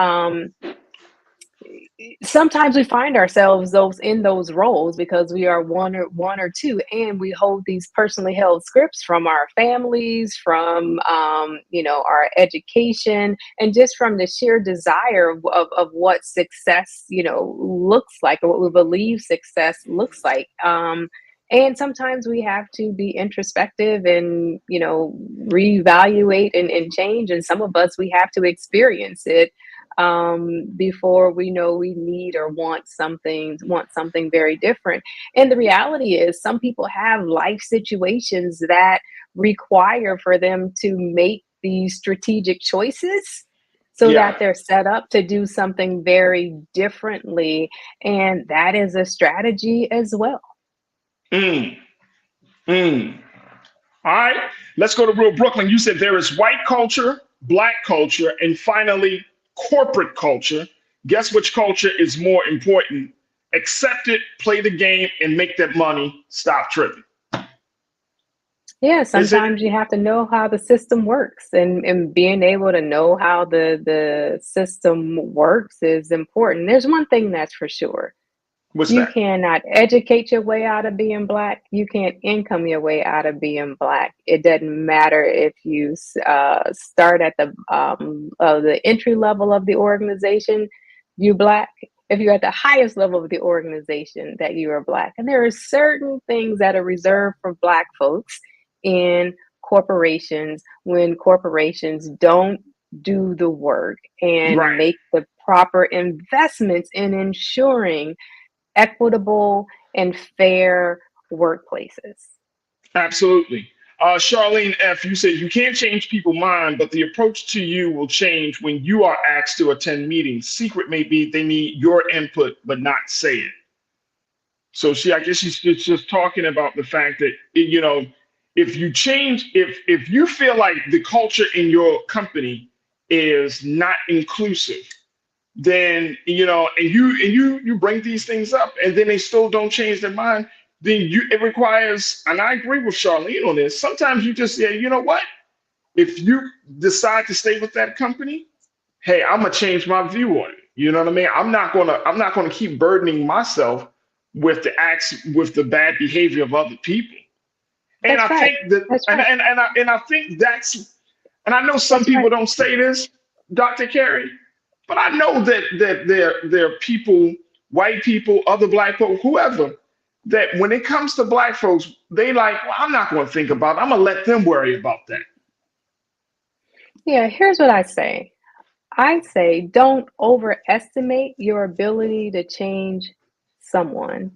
sometimes we find ourselves in those roles because we are one or two, and we hold these personally held scripts from our families, from our education, and just from the sheer desire of what success looks like, or what we believe success looks like. And sometimes we have to be introspective and reevaluate and change, and some of us, we have to experience it before we know we need or want something very different. And the reality is, some people have life situations that require for them to make these strategic choices, so that they're set up to do something very differently. And that is a strategy as well. All right, let's go to Real Brooklyn. You said there is white culture, Black culture, and finally corporate culture. Guess which culture is more important? Accept it, play the game, and make that money. Stop tripping. Yeah, sometimes you have to know how the system works, and being able to know how the system works is important. There's one thing that's for sure. You cannot educate your way out of being Black. You can't income your way out of being Black. It doesn't matter if you start at the entry level of the organization, you Black. If you're at the highest level of the organization, that you are Black. And there are certain things that are reserved for Black folks in corporations, when corporations don't do the work and make the proper investments in ensuring equitable and fair workplaces. Absolutely. Charlene F., you said you can't change people's mind, but the approach to you will change when you are asked to attend meetings. Secret may be they need your input, but not say it. So I guess she's just talking about the fact that, if you change, if you feel like the culture in your company is not inclusive, then, and you bring these things up and then they still don't change their mind, then it requires, and I agree with Charlene on this, sometimes you just say, you know what, if you decide to stay with that company, hey, I'm gonna change my view on it. You know what I mean? I'm not gonna keep burdening myself with the acts, with the bad behavior of other people. And That's I right. think that, That's right. and I think that's, and I know some That's people right. don't say this, Dr. Carey, but I know that there are people, white people, other black people, whoever, that when it comes to black folks, they like, well, I'm not going to think about it. I'm going to let them worry about that. Yeah, here's what I say. I say don't overestimate your ability to change someone,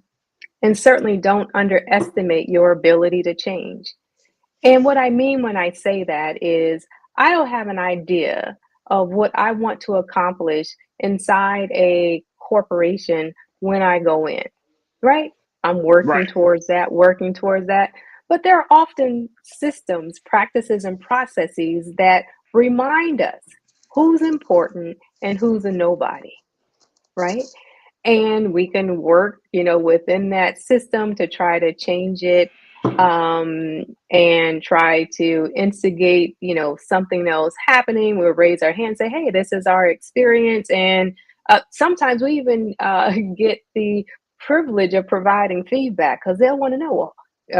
and certainly don't underestimate your ability to change. And what I mean when I say that is I'll have an idea of what I want to accomplish inside a corporation when I go in, right? I'm working Right. towards that, working towards that. But there are often systems, practices, and processes that remind us who's important and who's a nobody, right? And we can work, within that system to try to change it, and try to instigate, something else happening. We'll raise our hand, say, hey, this is our experience. And sometimes we even get the privilege of providing feedback because they'll want to know, well,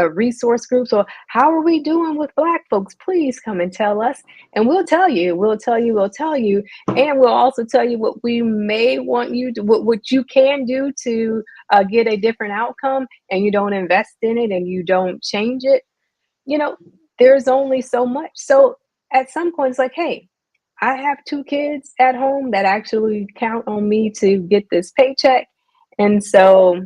resource groups, or how are we doing with Black folks? Please come and tell us. And we'll tell you. And we'll also tell you what we may want you to, what you can do to get a different outcome, and you don't invest in it and you don't change it. There's only so much. So at some point, it's like, hey, I have 2 kids at home that actually count on me to get this paycheck. And so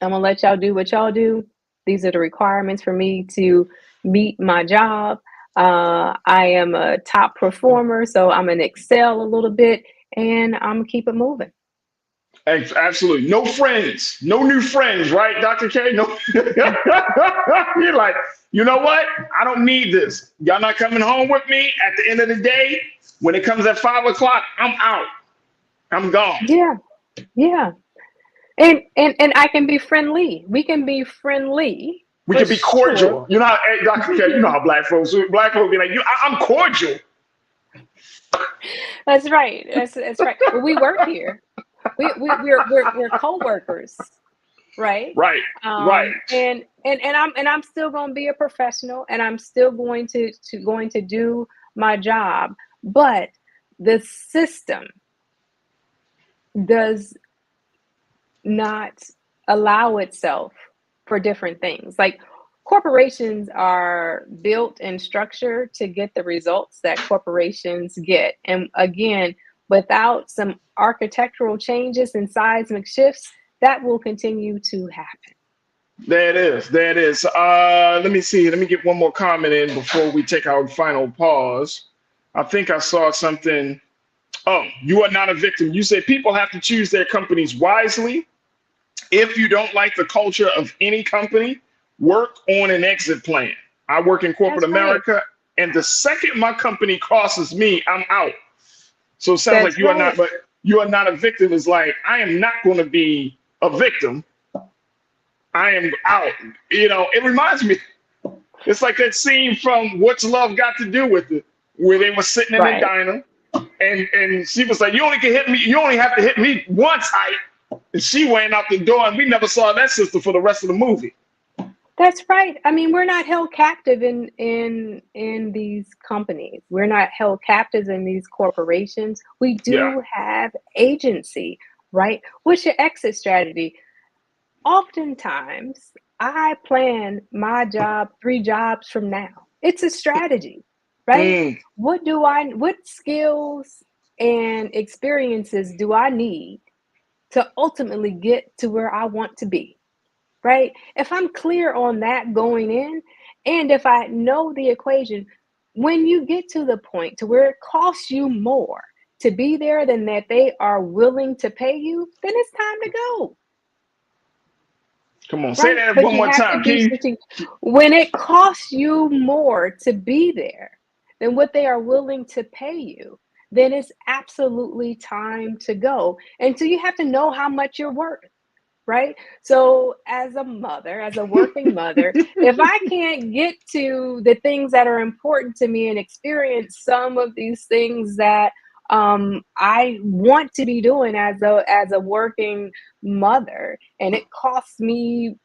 I'm going to let y'all do what y'all do. These are the requirements for me to meet my job. I am a top performer, so I'm going to excel a little bit, and I'm going to keep it moving. Absolutely. No friends, no new friends, right, Dr. K? No. You're like, you know what? I don't need this. Y'all not coming home with me. At the end of the day, when it comes at 5 o'clock, I'm out. I'm gone. Yeah. And I can be friendly. We can be friendly. We can be cordial. Sure. You know how, hey, Dr. K, you know how black folks be like, I'm cordial. That's right. That's right. Well, we work here. We're co-workers, right? Right. Right. And I'm still going to be a professional, and I'm still going to do my job. But the system does not allow itself for different things. Like, corporations are built and structured to get the results that corporations get. And again, without some architectural changes and seismic shifts, that will continue to happen. There it is. Let me see. Let me get one more comment in before we take our final pause. I think I saw something. Oh, you are not a victim. You said people have to choose their companies wisely. If you don't like the culture of any company, work on an exit plan. I work in corporate America, and the second my company crosses me, I'm out. So it sounds like you are not, but you are not a victim. Is like, I am not going to be a victim. I am out. It reminds me, it's like that scene from What's Love Got to Do with It, where they were sitting in the diner, and she was like, you only have to hit me once, Ike. And she went out the door, and we never saw that sister for the rest of the movie. That's right. I mean, we're not held captive in these companies. We're not held captives in these corporations. We do have agency, right? What's your exit strategy? Oftentimes, I plan my job 3 jobs from now. It's a strategy, right? What skills and experiences do I need to ultimately get to where I want to be, right? If I'm clear on that going in, and if I know the equation, when you get to the point to where it costs you more to be there than that they are willing to pay you, then it's time to go. Come on, say that But one you more have time, to be Keith. strategic. When it costs you more to be there than what they are willing to pay you, then it's absolutely time to go. And so you have to know how much you're worth, right? So as a mother, as a working mother, if I can't get to the things that are important to me and experience some of these things that I want to be doing as a working mother, and it costs me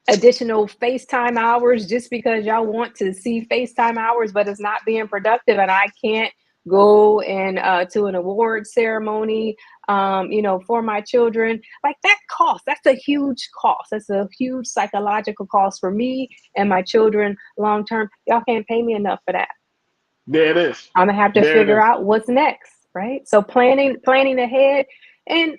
additional FaceTime hours just because y'all want to see FaceTime hours, but it's not being productive, and I can't go and to an award ceremony, for my children. Like that cost, that's a huge cost. That's a huge psychological cost for me and my children long term. Y'all can't pay me enough for that. There it is. I'm gonna have to figure out what's next, right? So planning ahead, and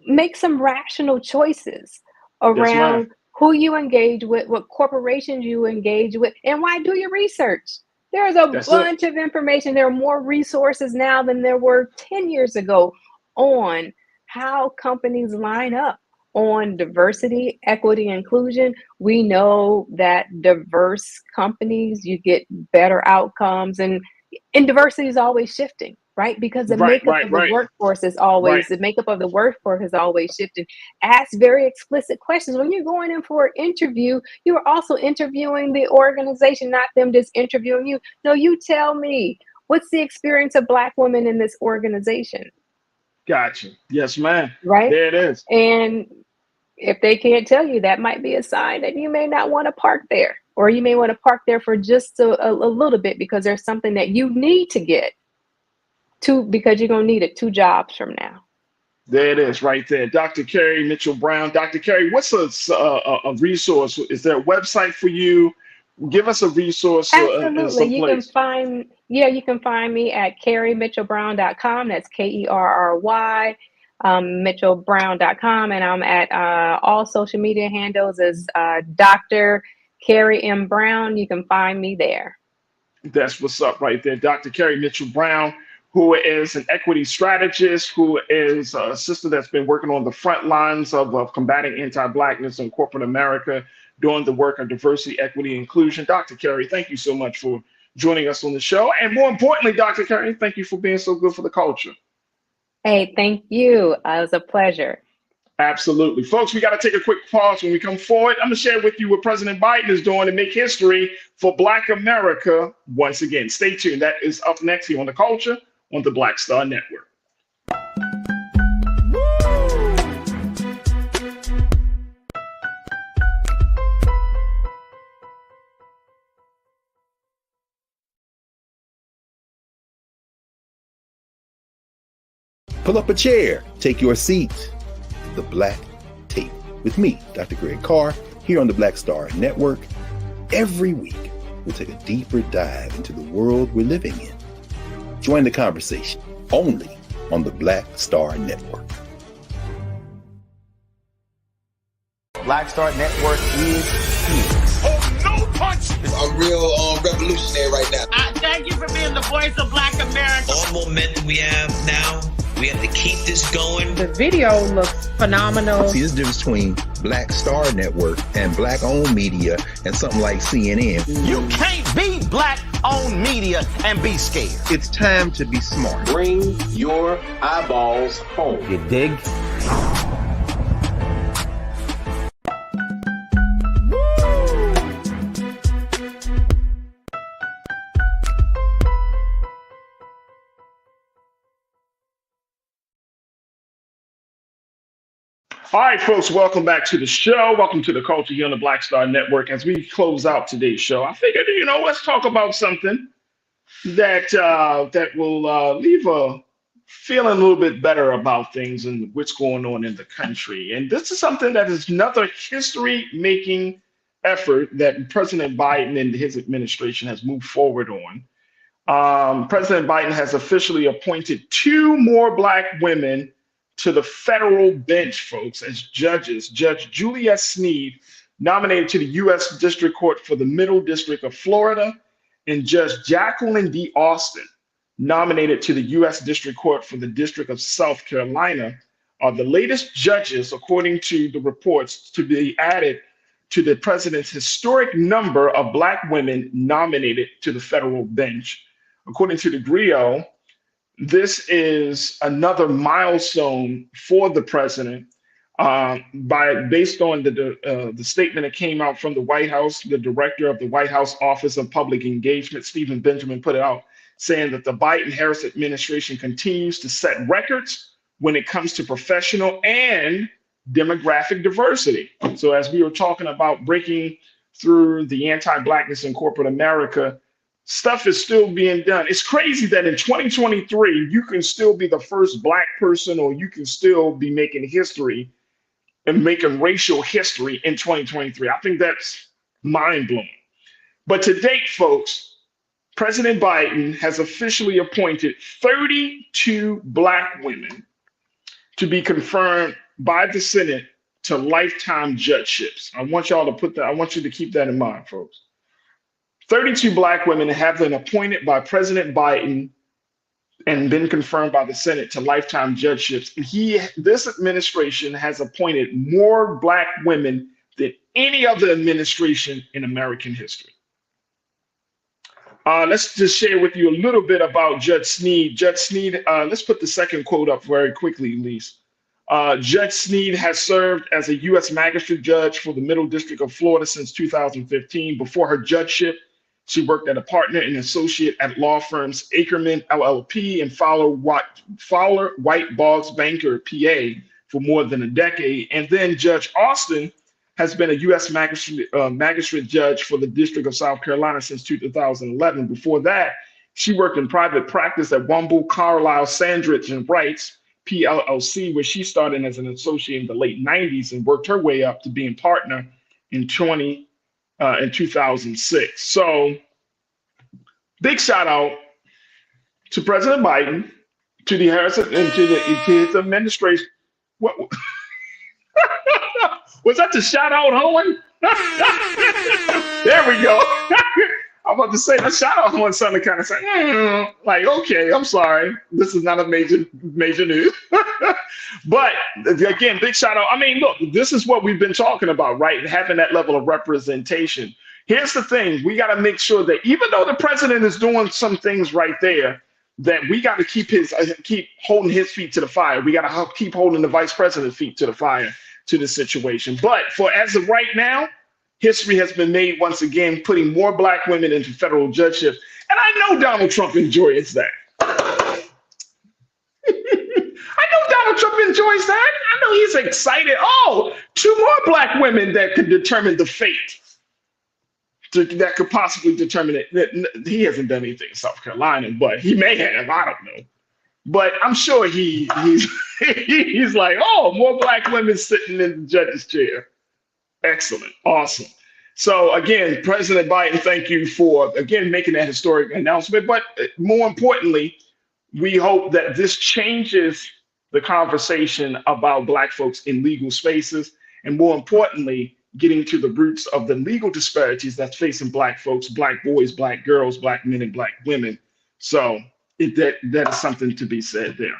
make some rational choices around who you engage with, what corporations you engage with, and why. Do your research. There's a bunch of information. There are more resources now than there were 10 years ago on how companies line up on diversity, equity, inclusion. We know that diverse companies, you get better outcomes, and diversity is always shifting, right? Because the makeup of the workforce is always shifting. Ask very explicit questions. When you're going in for an interview, you are also interviewing the organization, not them just interviewing you. No, you tell me, what's the experience of Black women in this organization? Gotcha. Yes, ma'am. Right? There it is. And if they can't tell you, that might be a sign that you may not want to park there, or you may want to park there for just a little bit, because there's something that you need to get to, because you're going to need it 2 jobs from now. There it is right there. Dr. Carrie Mitchell-Brown. Dr. Carrie, what's a resource? Is there a website for you? Give us a resource. Absolutely. You can find me at carriemitchellbrown.com. That's KERRY. Mitchellbrown.com, and I'm at all social media handles as Dr. Carrie M. Brown. You can find me there. That's what's up right there. Dr. Carrie Mitchell-Brown, who is an equity strategist, who is a sister that's been working on the front lines of combating anti-Blackness in corporate America, doing the work of diversity, equity, inclusion. Dr. Carrie, thank you so much for joining us on the show. And more importantly, Dr. Carrie, thank you for being so good for the culture. Hey, thank you. It was a pleasure. Absolutely. Folks, we got to take a quick pause. When we come forward, I'm going to share with you what President Biden is doing to make history for Black America once again. Stay tuned. That is up next here on The Culture on the Black Star Network. Pull up a chair, take your seat. The Black Tape with me, Dr. Greg Carr, here on the Black Star Network. Every week, we'll take a deeper dive into the world we're living in. Join the conversation only on the Black Star Network. Black Star Network is here. Oh, no punch! I'm real revolutionary right now. Thank you for being the voice of Black America. All momentum we have now, we have to keep this going. The video looks phenomenal. See, there's a difference between Black Star Network and Black-owned media and something like CNN. You can't be Black-owned media and be scared. It's time to be smart. Bring your eyeballs home. You dig? All right, folks, welcome back to the show. Welcome to the Culture here on the Black Star Network. As we close out today's show, I figured, let's talk about something that will leave a feeling a little bit better about things and what's going on in the country. And this is something that is another history-making effort that President Biden and his administration has moved forward on. President Biden has officially appointed 2 more Black women to the federal bench, folks, as judges. Judge Juliet Sneed, nominated to the U.S. District Court for the Middle District of Florida, and Judge Jacqueline D. Austin, nominated to the U.S. District Court for the District of South Carolina, are the latest judges, according to the reports, to be added to the president's historic number of Black women nominated to the federal bench. According to the Griot, this is another milestone for the president. Based on the statement that came out from the White House, the director of the White House Office of Public Engagement, Stephen Benjamin, put it out saying that the Biden-Harris administration continues to set records when it comes to professional and demographic diversity. So as we were talking about breaking through the anti-Blackness in corporate America, stuff is still being done. It's crazy that in 2023, you can still be the first Black person, or you can still be making history and making racial history in 2023. I think that's mind-blowing. But to date, folks, President Biden has officially appointed 32 Black women to be confirmed by the Senate to lifetime judgeships. I want y'all to put that, I want you to keep that in mind, folks. 32 Black women have been appointed by President Biden and been confirmed by the Senate to lifetime judgeships. This administration has appointed more Black women than any other administration in American history. Let's just share with you a little bit about Judge Sneed. Judge Sneed, let's put the second quote up very quickly, Lise. Judge Sneed has served as a U.S. magistrate judge for the Middle District of Florida since 2015. Before her judgeship, she worked as a partner and associate at law firms Ackerman LLP and Fowler White Boggs Banker, PA, for more than a decade. And then Judge Austin has been a U.S. magistrate judge for the District of South Carolina since 2011. Before that, she worked in private practice at Womble, Carlisle, Sandridge, and Wrights, PLLC, where she started as an associate in the late 90s and worked her way up to being partner in 2006. So big shout out to President Biden, to the Harris, and to his administration. What? Was that the shout out, Owen? There we go. I'm about to say that shout out Owen sounded kind of like, okay, I'm sorry. This is not a major news. But again, big shout out. I mean, look, this is what we've been talking about, right? Having that level of representation. Here's the thing. We got to make sure that even though the president is doing some things right there, that we got to keep holding his feet to the fire. We got to keep holding the vice president's feet to the fire to the situation. But for as of right now, history has been made once again, putting more Black women into federal judgeships. And I know Donald Trump enjoys that. I know Donald Trump enjoys that. I know he's excited. Oh, 2 more Black women that could determine the fate. That could possibly determine it. He hasn't done anything in South Carolina, but he may have. I don't know. But I'm sure he's like, oh, more Black women sitting in the judge's chair. Excellent. Awesome. So again, President Biden, thank you for, again, making that historic announcement. But more importantly, we hope that this changes the conversation about Black folks in legal spaces. And more importantly, getting to the roots of the legal disparities that's facing Black folks, Black boys, Black girls, Black men, and Black women. So that is something to be said there.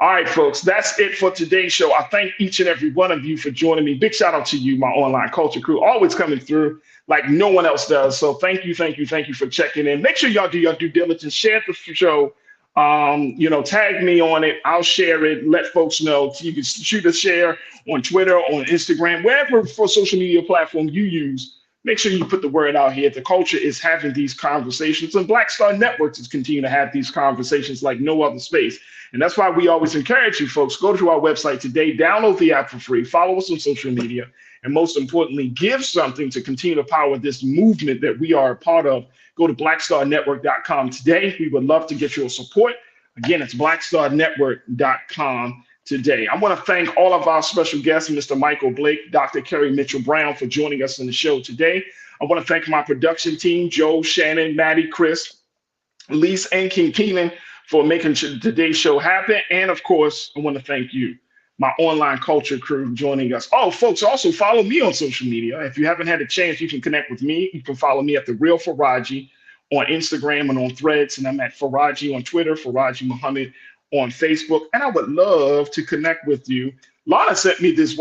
All right, folks, that's it for today's show. I thank each and every one of you for joining me. Big shout out to you, my online culture crew, always coming through like no one else does. So thank you for checking in. Make sure y'all do your due diligence, share the show, tag me on it. I'll share it, let folks know. You can shoot a share on Twitter, on Instagram, wherever for social media platform you use. Make sure you put the word out here. The culture is having these conversations, and Black Star Networks is continuing to have these conversations like no other space. And that's why we always encourage you folks, go to our website today, download the app for free, follow us on social media, and most importantly, give something to continue to power this movement that we are a part of. Go to blackstarnetwork.com today. We would love to get your support. Again, it's blackstarnetwork.com today. I want to thank all of our special guests, Mr. Michael Blake, Dr. Kerry Mitchell-Brown, for joining us on the show today. I want to thank my production team, Joe, Shannon, Maddie, Chris, Lise, and King Keenan for making today's show happen. And of course, I want to thank you. my online culture crew joining us. Oh, folks, also follow me on social media. If you haven't had a chance, you can connect with me. You can follow me at The Real Farajii on Instagram and on Threads. And I'm at Farajii on Twitter, Farajii Muhammad on Facebook. And I would love to connect with you. Lana sent me this.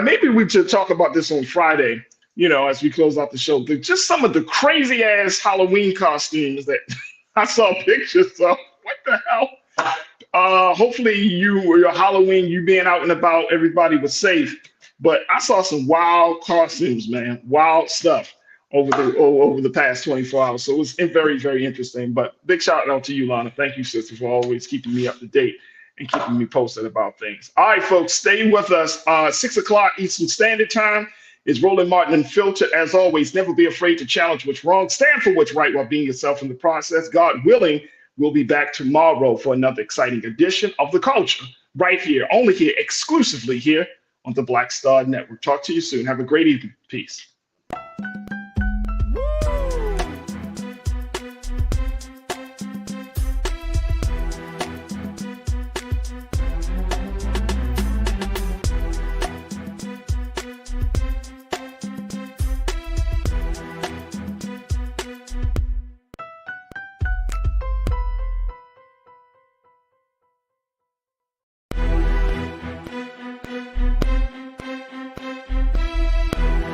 Maybe we should talk about this on Friday, as we close out the show. Just some of the crazy ass Halloween costumes that I saw pictures of. What the hell? Hopefully your Halloween, you being out and about, everybody was safe. But I saw some wild costumes, man, wild stuff over the past 24 hours. So it was very, very interesting. But big shout out to you, Lana. Thank you, sister, for always keeping me up to date and keeping me posted about things. All right, folks, stay with us. 6 o'clock Eastern Standard Time is Roland Martin Unfiltered. As always, never be afraid to challenge what's wrong. Stand for what's right while being yourself in the process. God willing, we'll be back tomorrow for another exciting edition of The Culture, right here, only here, exclusively here on the Black Star Network. Talk to you soon. Have a great evening. Peace.